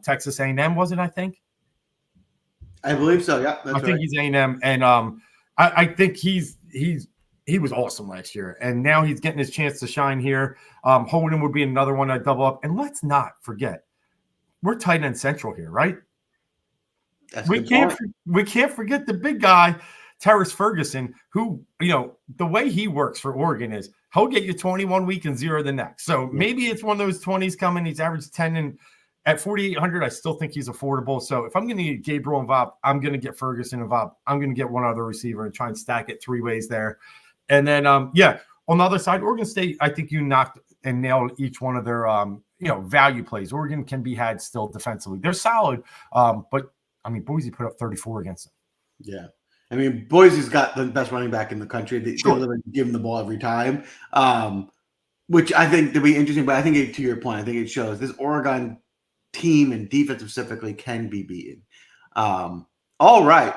Texas A&M, was it, I think? I believe so, yeah. I think he's A&M. And I think he was awesome last year. And now he's getting his chance to shine here. Holden would be another one I'd double up. And let's not forget, we're tight end central here, right? We can't forget the big guy, Terrace Ferguson, who, the way he works for Oregon is he'll get you 21 week and 0 the next. So maybe it's one of those 20s coming. He's averaged 10 and at 4,800. I still think he's affordable. So if I'm going to get Gabriel involved, I'm going to get Ferguson involved. I'm going to get one other receiver and try and stack it 3 ways there. And then, on the other side, Oregon State, I think you knocked and nailed each one of their, value plays. Oregon can be had still defensively. They're solid. But I mean, Boise put up 34 against them. Yeah. I mean, Boise's got the best running back in the country. They literally give him the ball every time, which I think to be interesting. But I think to your point, I think it shows this Oregon team and defense specifically can be beaten. All right.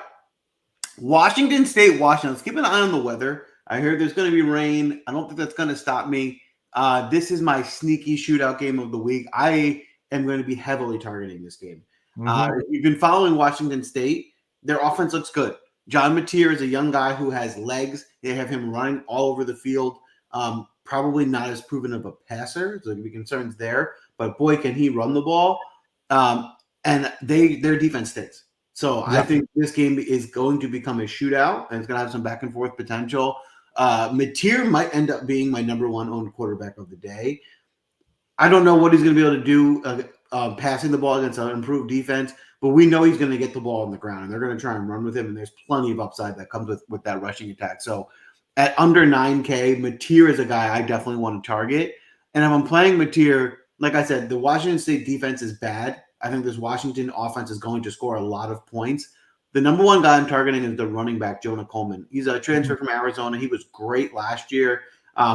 Washington State, Washington. Let's keep an eye on the weather. I heard there's going to be rain. I don't think that's going to stop me. This is my sneaky shootout game of the week. I am going to be heavily targeting this game. If you've been following Washington State, their offense looks good. John Mateer is a young guy who has legs. They have him running all over the field. Probably not as proven of a passer. So there can be concerns there. But boy, can he run the ball. And their defense stinks. So I think this game is going to become a shootout, and it's going to have some back and forth potential. Mateer might end up being my number 1 owned quarterback of the day. I don't know what he's going to be able to do passing the ball against an improved defense. But we know he's going to get the ball on the ground, and they're going to try and run with him, and there's plenty of upside that comes with that rushing attack. So at under 9K, Mateer is a guy I definitely want to target. And if I'm playing Mateer, like I said, the Washington State defense is bad. I think this Washington offense is going to score a lot of points. The number 1 guy I'm targeting is the running back, Jonah Coleman. He's a transfer from Arizona. He was great last year.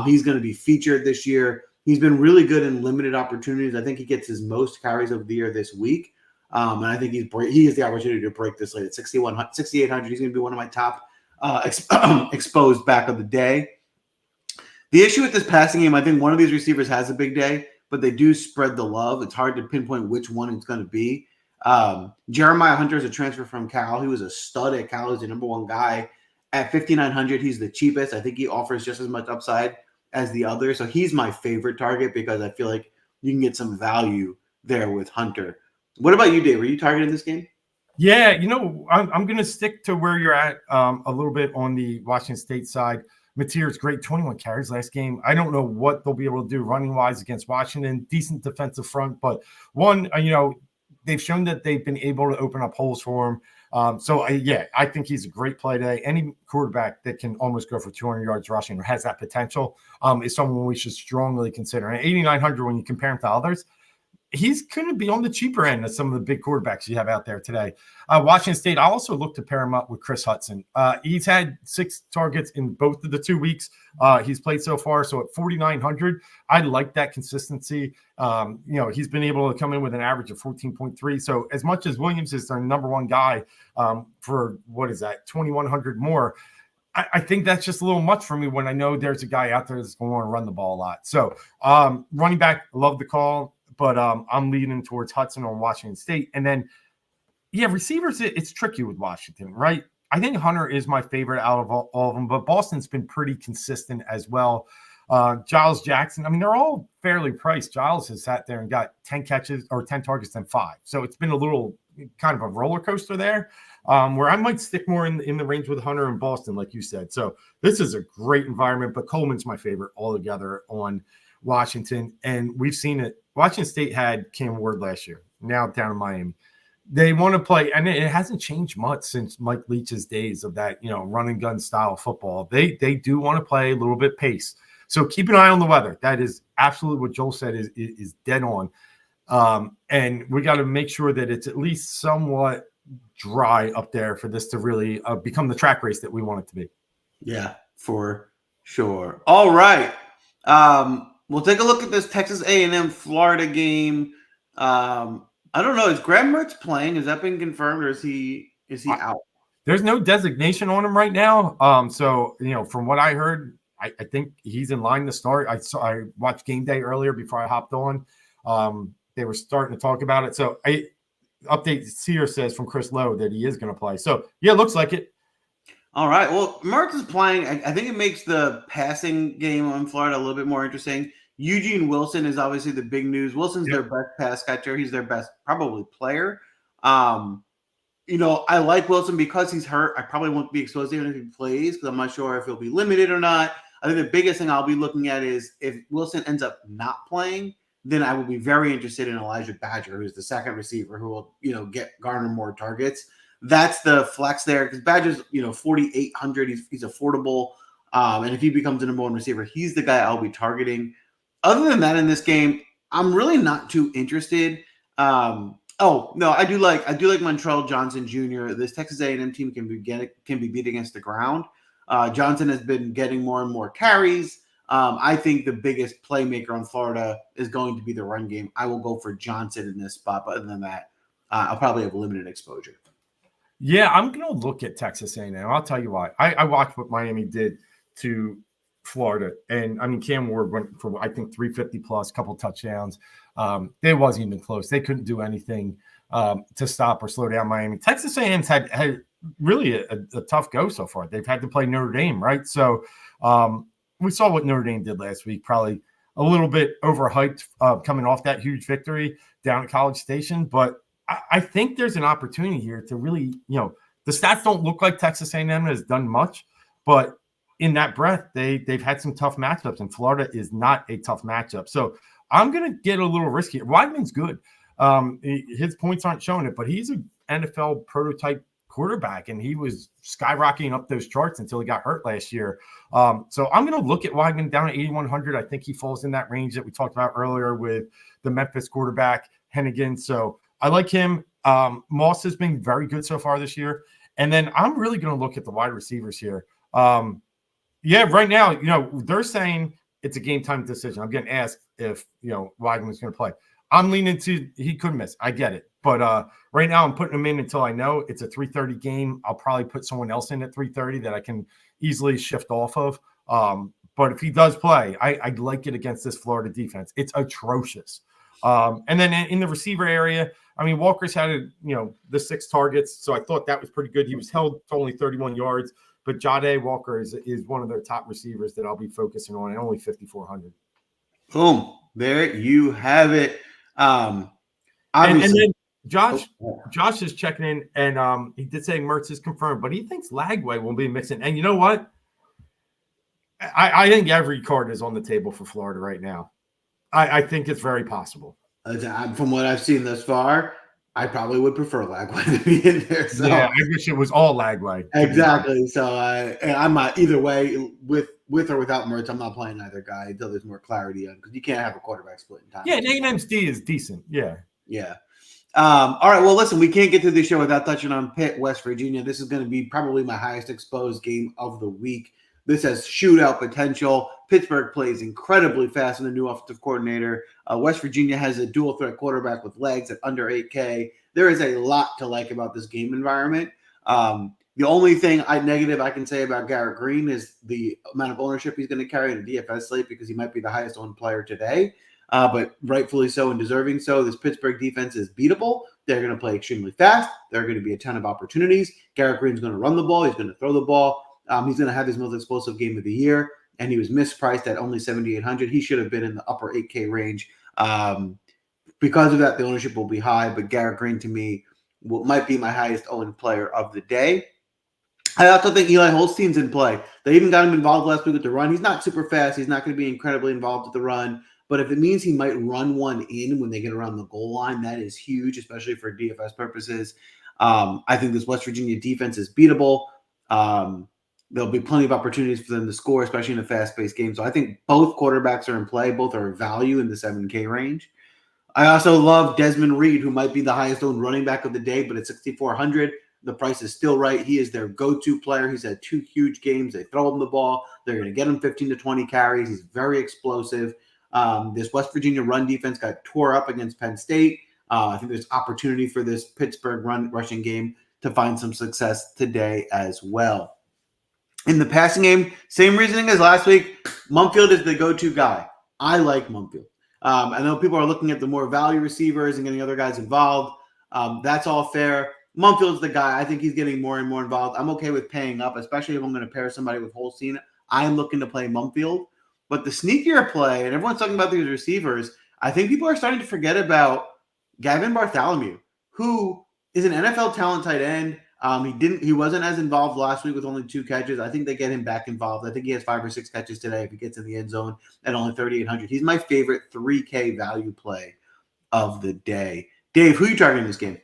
He's going to be featured this year. He's been really good in limited opportunities. I think he gets his most carries of the year this week. And I think he has the opportunity to break this late at 6,800. He's going to be one of my top exposed back of the day. The issue with this passing game, I think one of these receivers has a big day, but they do spread the love. It's hard to pinpoint which one it's going to be. Jeremiah Hunter is a transfer from Cal. He was a stud at Cal. He's the number 1 guy. At 5,900, he's the cheapest. I think he offers just as much upside as the others. So he's my favorite target because I feel like you can get some value there with Hunter. What about you, Dave? Are you targeting this game? Yeah, I'm going to stick to where you're at a little bit on the Washington State side. Mateer's great, 21 carries last game. I don't know what they'll be able to do running-wise against Washington. Decent defensive front, but they've shown that they've been able to open up holes for him. Yeah, I think he's a great play today. Any quarterback that can almost go for 200 yards rushing or has that potential is someone we should strongly consider. And 8,900, when you compare him to others, he's going to be on the cheaper end of some of the big quarterbacks you have out there today. Washington State, I also look to pair him up with Chris Hudson. He's had 6 targets in both of the 2 weeks he's played so far. So at 4,900, I like that consistency. He's been able to come in with an average of 14.3. So as much as Williams is their number one guy for, 2,100 more, I think that's just a little much for me when I know there's a guy out there that's going to want to run the ball a lot. So running back, love the call. But I'm leaning towards Hudson on Washington State. And then, receivers, it's tricky with Washington, right? I think Hunter is my favorite out of all of them, but Boston's been pretty consistent as well. Giles Jackson, they're all fairly priced. Giles has sat there and got 10 catches or 10 targets and 5. So it's been a little kind of a roller coaster there where I might stick more in the range with Hunter and Boston, like you said. So this is a great environment, but Coleman's my favorite altogether on Washington. And we've seen it. Washington State had Cam Ward last year, now down in Miami. They want to play, and it hasn't changed much since Mike Leach's days of that, run and gun style football. They do want to play a little bit pace. So keep an eye on the weather. That is absolutely what Joel said is dead on. And we got to make sure that it's at least somewhat dry up there for this to really become the track race that we want it to be. Yeah, for sure. All right. We'll take a look at this Texas A&M Florida game. I don't know. Is Graham Mertz playing? Has that been confirmed, or is he out? There's no designation on him right now. So from what I heard, I think he's in line to start. I watched Game Day earlier before I hopped on. They were starting to talk about it. So update Sear says from Chris Lowe that he is going to play. So it looks like it. All right. Well, Mertz is playing. I think it makes the passing game on Florida a little bit more interesting. Eugene Wilson is obviously the big news. Wilson's their best pass catcher. He's their best probably player. I like Wilson because he's hurt. I probably won't be exposed to him if he plays because I'm not sure if he'll be limited or not. I think the biggest thing I'll be looking at is if Wilson ends up not playing, then I will be very interested in Elijah Badger, who's the second receiver who will, garner more targets. That's the flex there because Badger's, 4,800. He's affordable. And if he becomes the number one receiver, he's the guy I'll be targeting. Other than that, in this game, I'm really not too interested. I do like Montrell Johnson Jr. This Texas A&M team can be beat against the ground. Johnson has been getting more and more carries. I think the biggest playmaker on Florida is going to be the run game. I will go for Johnson in this spot, but other than that, I'll probably have limited exposure. Yeah, I'm going to look at Texas A&M. I'll tell you why. I watched what Miami did to Florida, and Cam Ward went for I think 350 plus, couple touchdowns. It wasn't even close. They couldn't do anything to stop or slow down Miami. Texas A&M's had really a tough go so far. They've had to play Notre Dame, right? So we saw what Notre Dame did last week. Probably a little bit overhyped coming off that huge victory down at College Station, but I think there's an opportunity here to really, the stats don't look like Texas A&M has done much, but in that breath, they've had some tough matchups, and Florida is not a tough matchup. So I'm going to get a little risky. Weidman's good. His points aren't showing it, but he's an NFL prototype quarterback, and he was skyrocketing up those charts until he got hurt last year. So I'm going to look at Weidman down at 8,100. I think he falls in that range that we talked about earlier with the Memphis quarterback, Hennigan. So I like him. Moss has been very good so far this year. And then I'm really going to look at the wide receivers here. Right now, they're saying it's a game time decision. I'm getting asked if, Weidman's going to play. I'm leaning to he could miss. I get it. But right now I'm putting him in until I know it's a 3:30 game. I'll probably put someone else in at 3:30 that I can easily shift off of. But if he does play, I'd like it against this Florida defense. It's atrocious. And then in the receiver area, Walker's had, the 6 targets. So I thought that was pretty good. He was held to only 31 yards. But Jade Walker is one of their top receivers that I'll be focusing on at only 5,400. Boom. There you have it. And then Josh is checking in, and he did say Mertz is confirmed, but he thinks Lagway will be mixing. And you know what? I think every card is on the table for Florida right now. I think it's very possible. From what I've seen thus far, I probably would prefer Lagway to be in there. So Yeah, I wish it was all Lagway. exactly. So and I'm not either way with or without Mertz. I'm not playing either guy until there's more clarity on, because you can't have a quarterback split in time. Yeah, and A&M's D is decent. Yeah. Yeah. All right. Well, listen, we can't get through this show without touching on Pitt, West Virginia. This is going to be probably my highest exposed game of the week. This has shootout potential. Pittsburgh plays incredibly fast in the new offensive coordinator. West Virginia has a dual threat quarterback with legs at under 8K. There is a lot to like about this game environment. The only thing negative I can say about Garrett Green is the amount of ownership he's going to carry in the DFS slate, because he might be the highest owned player today. But rightfully so and deserving so. This Pittsburgh defense is beatable. They're going to play extremely fast. There are going to be a ton of opportunities. Garrett Green's going to run the ball. He's going to throw the ball. He's going to have his most explosive game of the year, and he was mispriced at only 7,800. He should have been in the upper 8K range. Because of that, the ownership will be high, but Garrett Green, to me, might be my highest owned player of the day. I also think Eli Holstein's in play. They even got him involved last week with the run. He's not super fast. He's not going to be incredibly involved with the run. But if it means he might run one in when they get around the goal line, that is huge, especially for DFS purposes. I think this West Virginia defense is beatable. There'll be plenty of opportunities for them to score, especially in a fast-paced game. So I think both quarterbacks are in play. Both are value in the 7K range. I also love Desmond Reed, who might be the highest-owned running back of the day, but at 6,400, the price is still right. He is their go-to player. He's had 2 huge games. They throw him the ball. They're going to get him 15 to 20 carries. He's very explosive. This West Virginia run defense got tore up against Penn State. I think there's opportunity for this Pittsburgh rushing game to find some success today as well. In the passing game, same reasoning as last week. Mumfield is the go-to guy. I like Mumfield. I know people are looking at the more value receivers and getting other guys involved. That's all fair. Mumfield's the guy. I think he's getting more and more involved. I'm okay with paying up, especially if I'm going to pair somebody with Holstein. I'm looking to play Mumfield. But the sneakier play, and everyone's talking about these receivers, I think people are starting to forget about Gavin Bartholomew, who is an NFL talent tight end. He wasn't as involved last week with only 2 catches. I think they get him back involved. I think he has 5 or 6 catches today if he gets in the end zone at only 3,800. He's my favorite 3K value play of the day. Dave, who are you targeting in this game?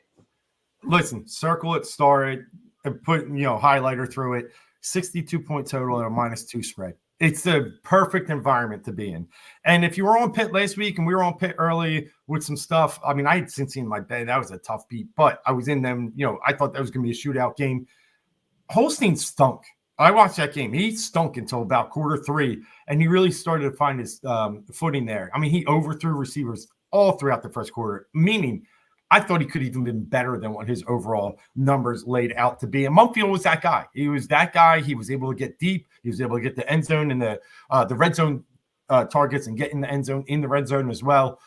Listen, circle it, star it, and put highlighter through it. 62-point total at a -2 spread. It's the perfect environment to be in. And if you were on Pitt last week and we were on Pitt early with some stuff, I mean, I had Cincy in my bed. That was a tough beat, but I was in them. I thought that was going to be a shootout game. Holstein stunk. I watched that game. He stunk until about quarter 3, and he really started to find his footing there. I mean, he overthrew receivers all throughout the first quarter, meaning I thought he could even been better than what his overall numbers laid out to be. And Mumfield was that guy. He was that guy. He was able to get deep. He was able to get the end zone and the red zone targets and get in the end zone, in the red zone as well.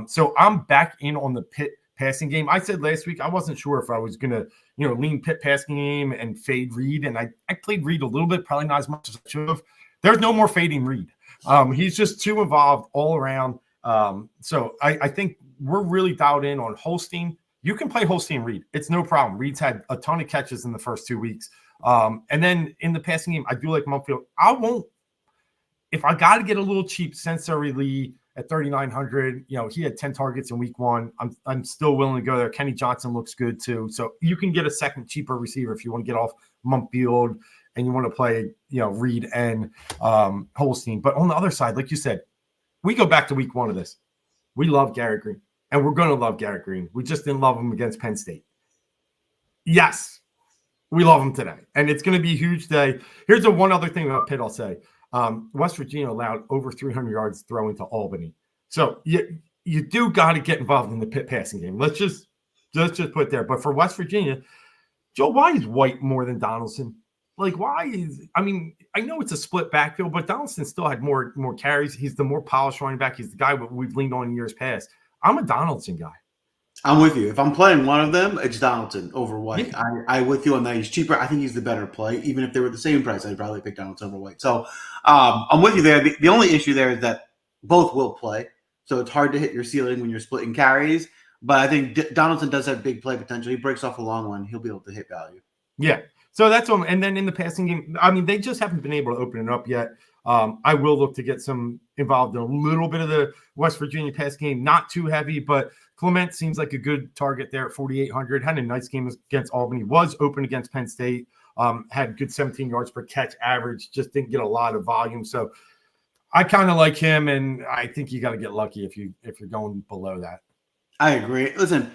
So I'm back in on the Pitt passing game. I said last week I wasn't sure if I was going to, lean Pitt passing game and fade Reed. And I played Reed a little bit, probably not as much as I should have. There's no more fading Reed. He's just too involved all around. So I think we're really dialed in on Holstein. You can play Holstein Reed. It's no problem. Reed's had a ton of catches in the first 2 weeks. And then in the passing game, I do like Mumfield. If I got to get a little cheap, Sensory Lee at 3,900, he had 10 targets in week 1. I'm still willing to go there. Kenny Johnson looks good too. So you can get a second cheaper receiver if you want to get off Mumfield and you want to play, Reed and Holstein. But on the other side, like you said, we go back to week 1 of this. We love Garrett Green, and we're going to love Garrett Green. We just didn't love him against Penn State. Yes, we love him today, and it's going to be a huge day. Here's one other thing about Pitt I'll say. West Virginia allowed over 300 yards throwing to Albany. So you do got to get involved in the Pitt passing game. Let's just put it there. But for West Virginia, Joe, why is White more than Donaldson? I know it's a split backfield, but Donaldson still had more carries. He's the more polished running back. He's the guy we've leaned on in years past. I'm a Donaldson guy. I'm with you. If I'm playing one of them, it's Donaldson over White. Yeah. I with you on that. He's cheaper. I think he's the better play. Even if they were the same price, I'd probably pick Donaldson over White. So I'm with you there. The only issue there is that both will play. So it's hard to hit your ceiling when you're splitting carries. But I think Donaldson does have big play potential. He breaks off a long one. He'll be able to hit value. Yeah. So that's and then in the passing game, I mean, they just haven't been able to open it up yet. I will look to get some involved in a little bit of the West Virginia pass game, not too heavy, but Clement seems like a good target there at 4,800. Had a nice game against Albany, was open against Penn State, had good 17 yards per catch average, just didn't get a lot of volume. So I kind of like him, and I think you got to get lucky if you're going below that. I agree. Listen,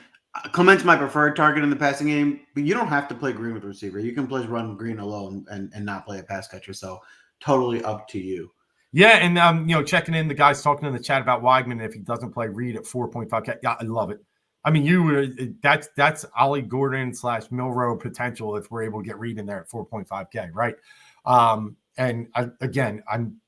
Clement's my preferred target in the passing game, but you don't have to play Green with receiver. You can run Green alone and not play a pass catcher. So totally up to you. Yeah, and checking in, the guys talking in the chat about Weigman if he doesn't play Reed at 4.5K. Yeah, I love it. I mean, that's Ollie Gordon / Milrow potential if we're able to get Reed in there at 4.5K, right? And I'm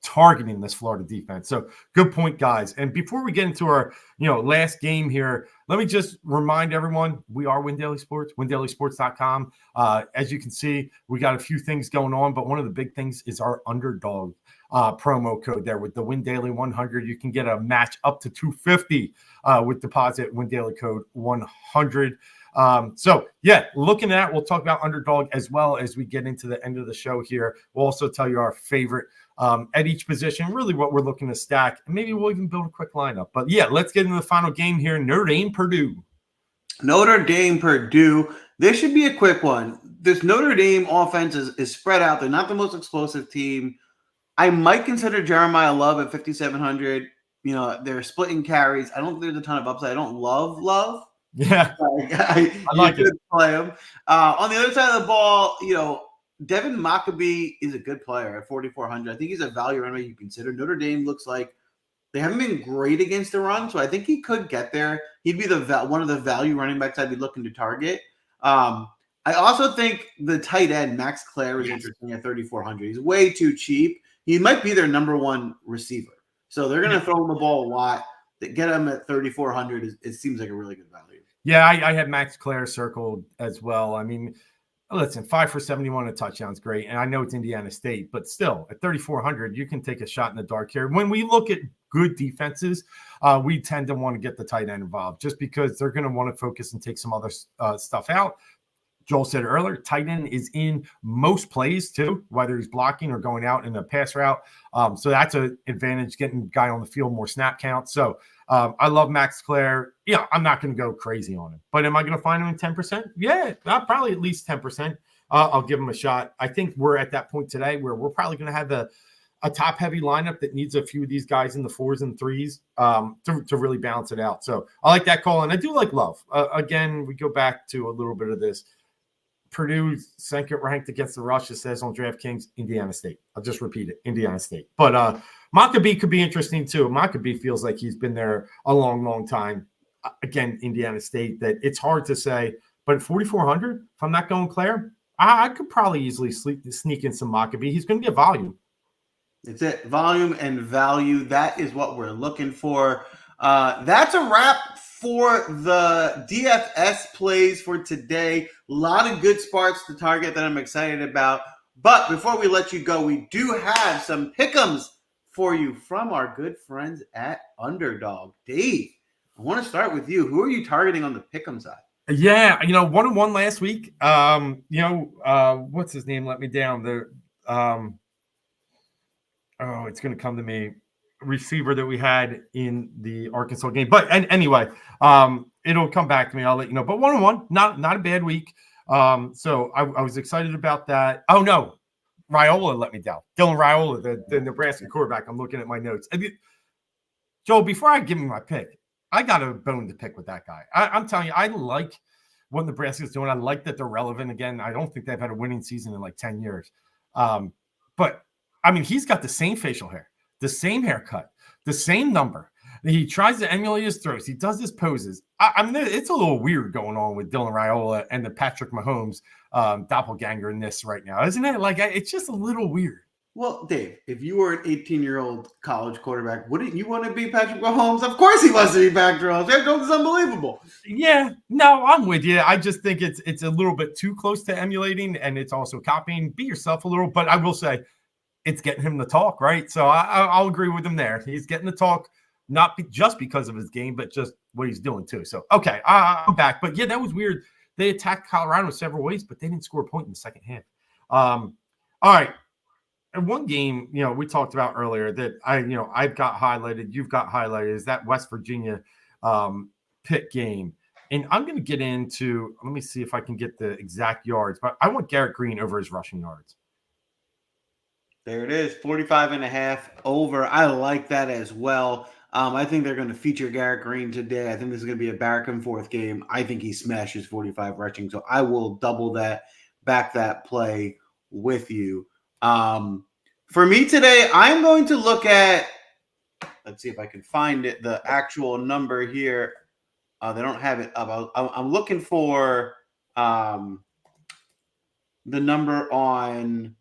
targeting this Florida defense. So good point, guys. And before we get into our, last game here, let me just remind everyone, we are Win Daily Sports, windailysports.com. As you can see, we got a few things going on, but one of the big things is our Underdog promo code there with the Win Daily 100. You can get a match up to $250 with deposit Win Daily code 100. Looking at, we'll talk about Underdog as well as we get into the end of the show here. We'll also tell you our favorite at each position, really what we're looking to stack, and maybe we'll even build a quick lineup. But yeah, let's get into the final game here. Notre Dame, Purdue. This should be a quick one. This Notre Dame offense is spread out. They're not the most explosive team. I might consider Jeremiah Love at 5,700. They're splitting carries. I don't think there's a ton of upside. I don't love. Yeah, I like it. Play him. On the other side of the ball, Devin Maccabee is a good player at 4,400. I think he's a value runner you consider. Notre Dame looks like they haven't been great against the run, so I think he could get there. He'd be one of the value running backs I'd be looking to target. I also think the tight end, Max Clare, is interesting at 3,400. He's way too cheap. He might be their number one receiver. So they're going to throw him the ball a lot. To get him at 3,400, it seems like a really good value. Yeah, I had Max Clare circled as well. I mean, listen, 5 for 71 a touchdown's great. And I know it's Indiana State, but still at 3,400, you can take a shot in the dark here. When we look at good defenses, we tend to want to get the tight end involved just because they're going to want to focus and take some other stuff out. Joel said earlier, tight end is in most plays too, whether he's blocking or going out in a pass route. So that's an advantage, getting the guy on the field, more snap count. So I love Max Clare. Yeah, I'm not going to go crazy on him, but am I going to find him in 10%? Yeah, probably at least 10%. I'll give him a shot. I think we're at that point today where we're probably going to have a top-heavy lineup that needs a few of these guys in the 4s and 3s to really balance it out. So I like that call, and I do like Love. Again, we go back to a little bit of this. Purdue second ranked against the rush, it says on DraftKings, Indiana State. I'll just repeat it, Indiana State. But Maccabee could be interesting too. Maccabee feels like he's been there a long, long time. Again, Indiana State, that it's hard to say. But at 4,400, if I'm not going Claire, I could probably easily sneak in some Maccabee. He's going to get volume. It's it. Volume and value. That is what we're looking for. That's a wrap for the DFS plays for today. A lot of good sparks to target that I'm excited about. But before we let you go, we do have some pick'ems for you from our good friends at Underdog. Dave, I want to start with you. Who are you targeting on the pick'em side? Yeah, 1-1 last week. What's his name? Let me down. It's going to come to me. Receiver that we had in the Arkansas game. But anyway, it'll come back to me. I'll let you know. But 1-1, not a bad week. So I was excited about that. Oh, no. Raiola let me down. Dylan Raiola, the Nebraska quarterback. I'm looking at my notes. Joel, before I give me my pick, I got a bone to pick with that guy. I'm telling you, I like what Nebraska's doing. I like that they're relevant again. I don't think they've had a winning season in like 10 years. But, I mean, he's got the same facial hair, the same haircut, the same number. He tries to emulate his throws. He does his poses. I mean, it's a little weird going on with Dylan Raiola and the Patrick Mahomes doppelganger in this right now, isn't it? Like, it's just a little weird. Well, Dave, if you were an 18-year-old college quarterback, wouldn't you want to be Patrick Mahomes? Of course he wants to be Patrick Mahomes. That goes is unbelievable. Yeah, no, I'm with you. I just think it's a little bit too close to emulating, and it's also copying. Be yourself a little, but I will say it's getting him to talk, right? So I'll agree with him there. He's getting to talk, not just because of his game, but just what he's doing too. So, okay, I'm back. But, yeah, that was weird. They attacked Colorado several ways, but they didn't score a point in the second half. All right. and one game, we talked about earlier that I've got highlighted, you've got highlighted, is that West Virginia Pitt game. And I'm going to get into, let me see if I can get the exact yards, but I want Garrett Green over his rushing yards. There it is, 45.5 over. I like that as well. I think they're going to feature Garrett Green today. I think this is going to be a back and forth game. I think he smashes 45 rushing. So I will double that, back that play with you. For me today, I'm going to look at, let's see if I can find it, the actual number here. They don't have it up. I'm looking for the number on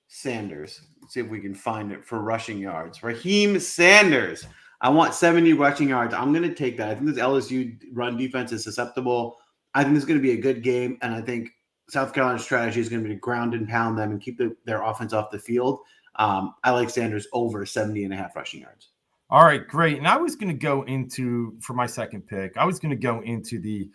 Sanders. Let's see if we can find it for rushing yards. Raheem Sanders. I want 70 rushing yards. I'm going to take that. I think this LSU run defense is susceptible. I think this is going to be a good game, and I think South Carolina's strategy is going to be to ground and pound them and keep their offense off the field. I like Sanders over 70.5 rushing yards. All right, great. And I was going to go into, for my second pick, I was going to go into the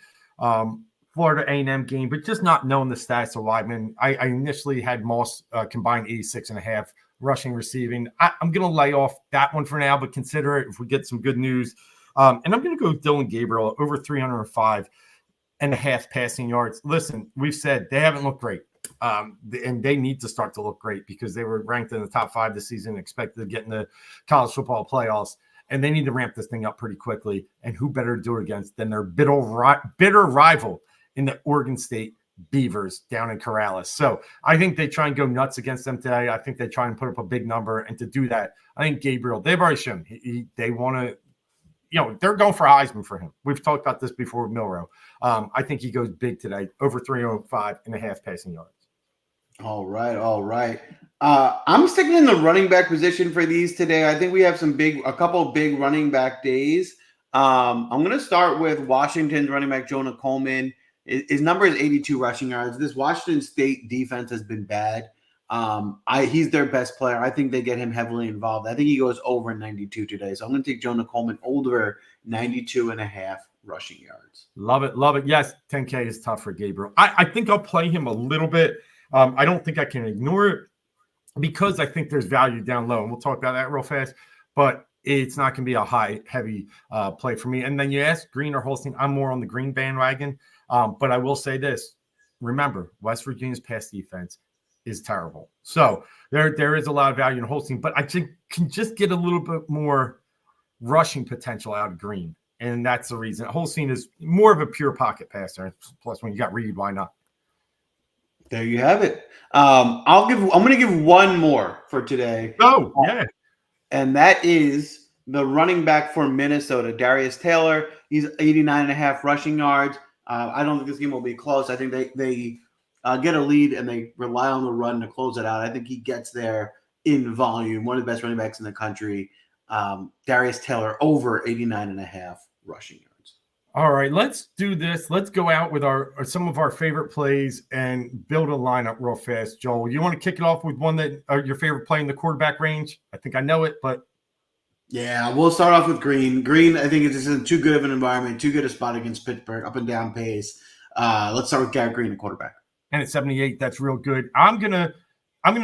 Florida A&M game, but just not knowing the stats of Weidman. I initially had Moss combined 86.5 rushing, receiving. I'm going to lay off that one for now, but consider it if we get some good news. And I'm going to go with Dylan Gabriel over 305.5 passing yards. Listen, we've said they haven't looked great. And they need to start to look great because they were ranked in the top 5 this season, expected to get in the college football playoffs, and they need to ramp this thing up pretty quickly. And who better to do it against than their bitter rival in the Oregon State Beavers down in Corrales. So I think they try and go nuts against them today. I think they try and put up a big number. And to do that, I think Gabriel, they've already shown they want to, they're going for Heisman for him. We've talked about this before with Milroe. I think he goes big today, over 305.5 passing yards. All right. I'm sticking in the running back position for these today. I think we have a couple big running back days. I'm going to start with Washington's running back, Jonah Coleman. His number is 82 rushing yards. This Washington State defense has been bad. He's their best player. I think they get him heavily involved. I think he goes over 92 today. So I'm going to take Jonah Coleman over 92.5 rushing yards. Love it. Yes, 10K is tough for Gabriel. I think I'll play him a little bit. I don't think I can ignore it because I think there's value down low. And we'll talk about that real fast. But it's not going to be a heavy play for me. And then you ask Green or Holstein. I'm more on the Green bandwagon. But I will say this. Remember, West Virginia's pass defense is terrible. So there is a lot of value in Holstein. But I think can just get a little bit more rushing potential out of Green. And that's the reason. Holstein is more of a pure pocket passer. Plus, when you got Reed, why not? There you have it. I'm going to give one more for today. Oh, yeah. And that is the running back for Minnesota, Darius Taylor. He's 89.5 rushing yards. I don't think this game will be close. I think they get a lead and they rely on the run to close it out. I think he gets there in volume. One of the best running backs in the country. Darius Taylor over 89.5 rushing yards. All right, let's do this. Let's go out with some of our favorite plays and build a lineup real fast. Joel, you want to kick it off with one that your favorite play in the quarterback range? I think I know it, but yeah, we'll start off with Green. Green, I think it's in too good of an environment, too good a spot against Pittsburgh, up and down pace. Let's start with Garrett Green, the quarterback. And at 78, that's real good. I'm gonna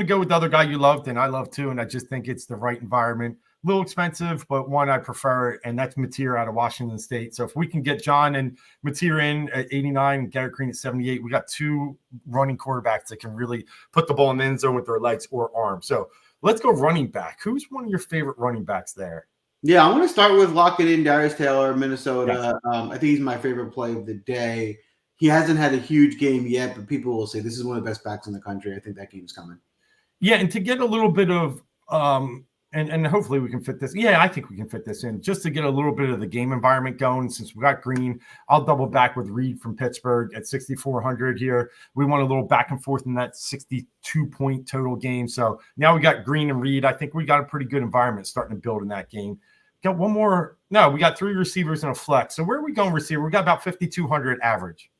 go with the other guy you loved, and I love too, and I just think it's the right environment. A little expensive, but one I prefer, and that's Mateer out of Washington State. So if we can get John and Mateer in at 89 and Garrett Green at 78, we got two running quarterbacks that can really put the ball in the end zone with their legs or arms. So let's go running back. Who's one of your favorite running backs there? Yeah, I want to start with locking in Darius Taylor, Minnesota. Yes. I think he's my favorite play of the day. He hasn't had a huge game yet, but people will say this is one of the best backs in the country. I think that game's coming. Yeah, and to get a little bit of and hopefully we can fit this. Yeah, I think we can fit this in just to get a little bit of the game environment going. Since we got Green, I'll double back with Reed from Pittsburgh at 6,400 here. We want a little back and forth in that 62-point total game. So now we got Green and Reed. I think we got a pretty good environment starting to build in that game. Got one more. No, we got 3 receivers and a flex. So where are we going receiver? We got about 5,200 average.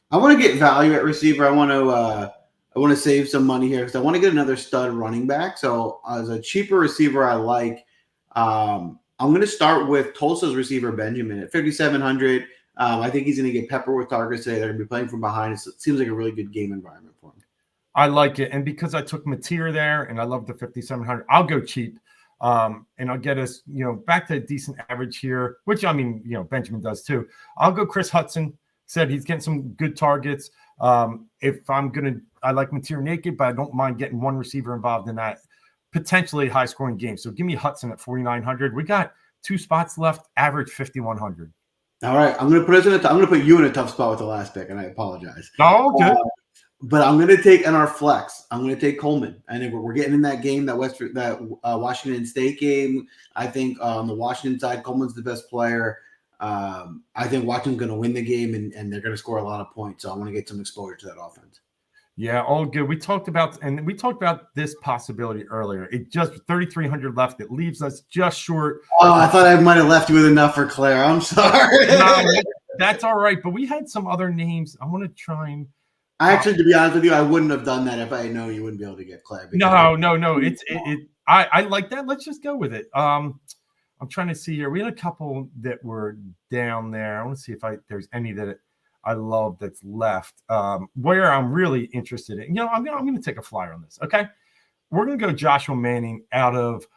I want to get value at receiver. I want to save some money here because I want to get another stud running back. So as a cheaper receiver, I like. I'm going to start with Tulsa's receiver Benjamin at 5,700. I think he's going to get peppered with targets today. They're going to be playing from behind. It seems like a really good game environment for him. I like it. And because I took Mateer there and I love the 5,700, I'll go cheap. And I'll get us, back to a decent average here, which I mean, Benjamin does too. I'll go Chris Hudson. Said he's getting some good targets. If I like Mateer naked, but I don't mind getting one receiver involved in that potentially high scoring game. So give me Hudson at 4,900. We got 2 spots left, average 5,100. All right. I'm going to put you in a tough spot with the last pick, and I apologize. Oh, good. But I'm going to take in our flex. I'm going to take Coleman. I think we're getting in that game, that Washington State game. I think on the Washington side, Coleman's the best player. I think Washington's going to win the game, and they're going to score a lot of points. So I want to get some exposure to that offense. Yeah, all good. We talked about this possibility earlier. It just 3,300 left. It leaves us just short. Oh, I thought I might have left you with enough for Claire. I'm sorry. No, that's all right. But we had some other names. I want to try and. Actually, to be honest with you, I wouldn't have done that if I had known you wouldn't be able to get Claire. No. I like that. Let's just go with it. I'm trying to see here. We had a couple that were down there. I want to see if there's any that I love that's left. Where I'm really interested in, I'm going to take a flyer on this. Okay, we're going to go Joshua Manning out of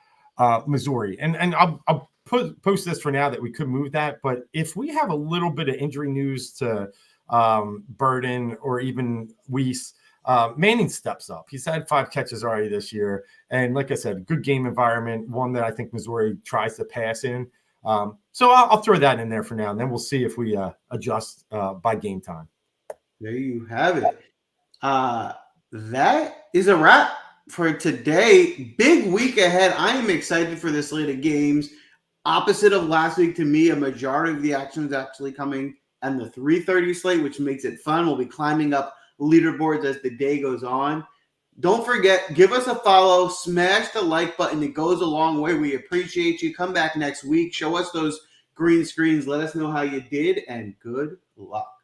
Missouri, and I'll post this for now that we could move that. But if we have a little bit of injury news to Burden or even Weiss, Manning steps up. He's had 5 catches already this year, and like I said, good game environment, one that I think Missouri tries to pass in. So I'll throw that in there for now, and then we'll see if we adjust by game time. There you have it. That is a wrap for today. Big week ahead. I am excited for this slate of games. Opposite of last week, to me, a majority of the action is actually coming on the 3:30 slate, which makes it fun. We'll be climbing up leaderboards as the day goes on. Don't forget, give us a follow, smash the like button. It goes a long way. We appreciate you. Come back next week. Show us those green screens. Let us know how you did, and good luck.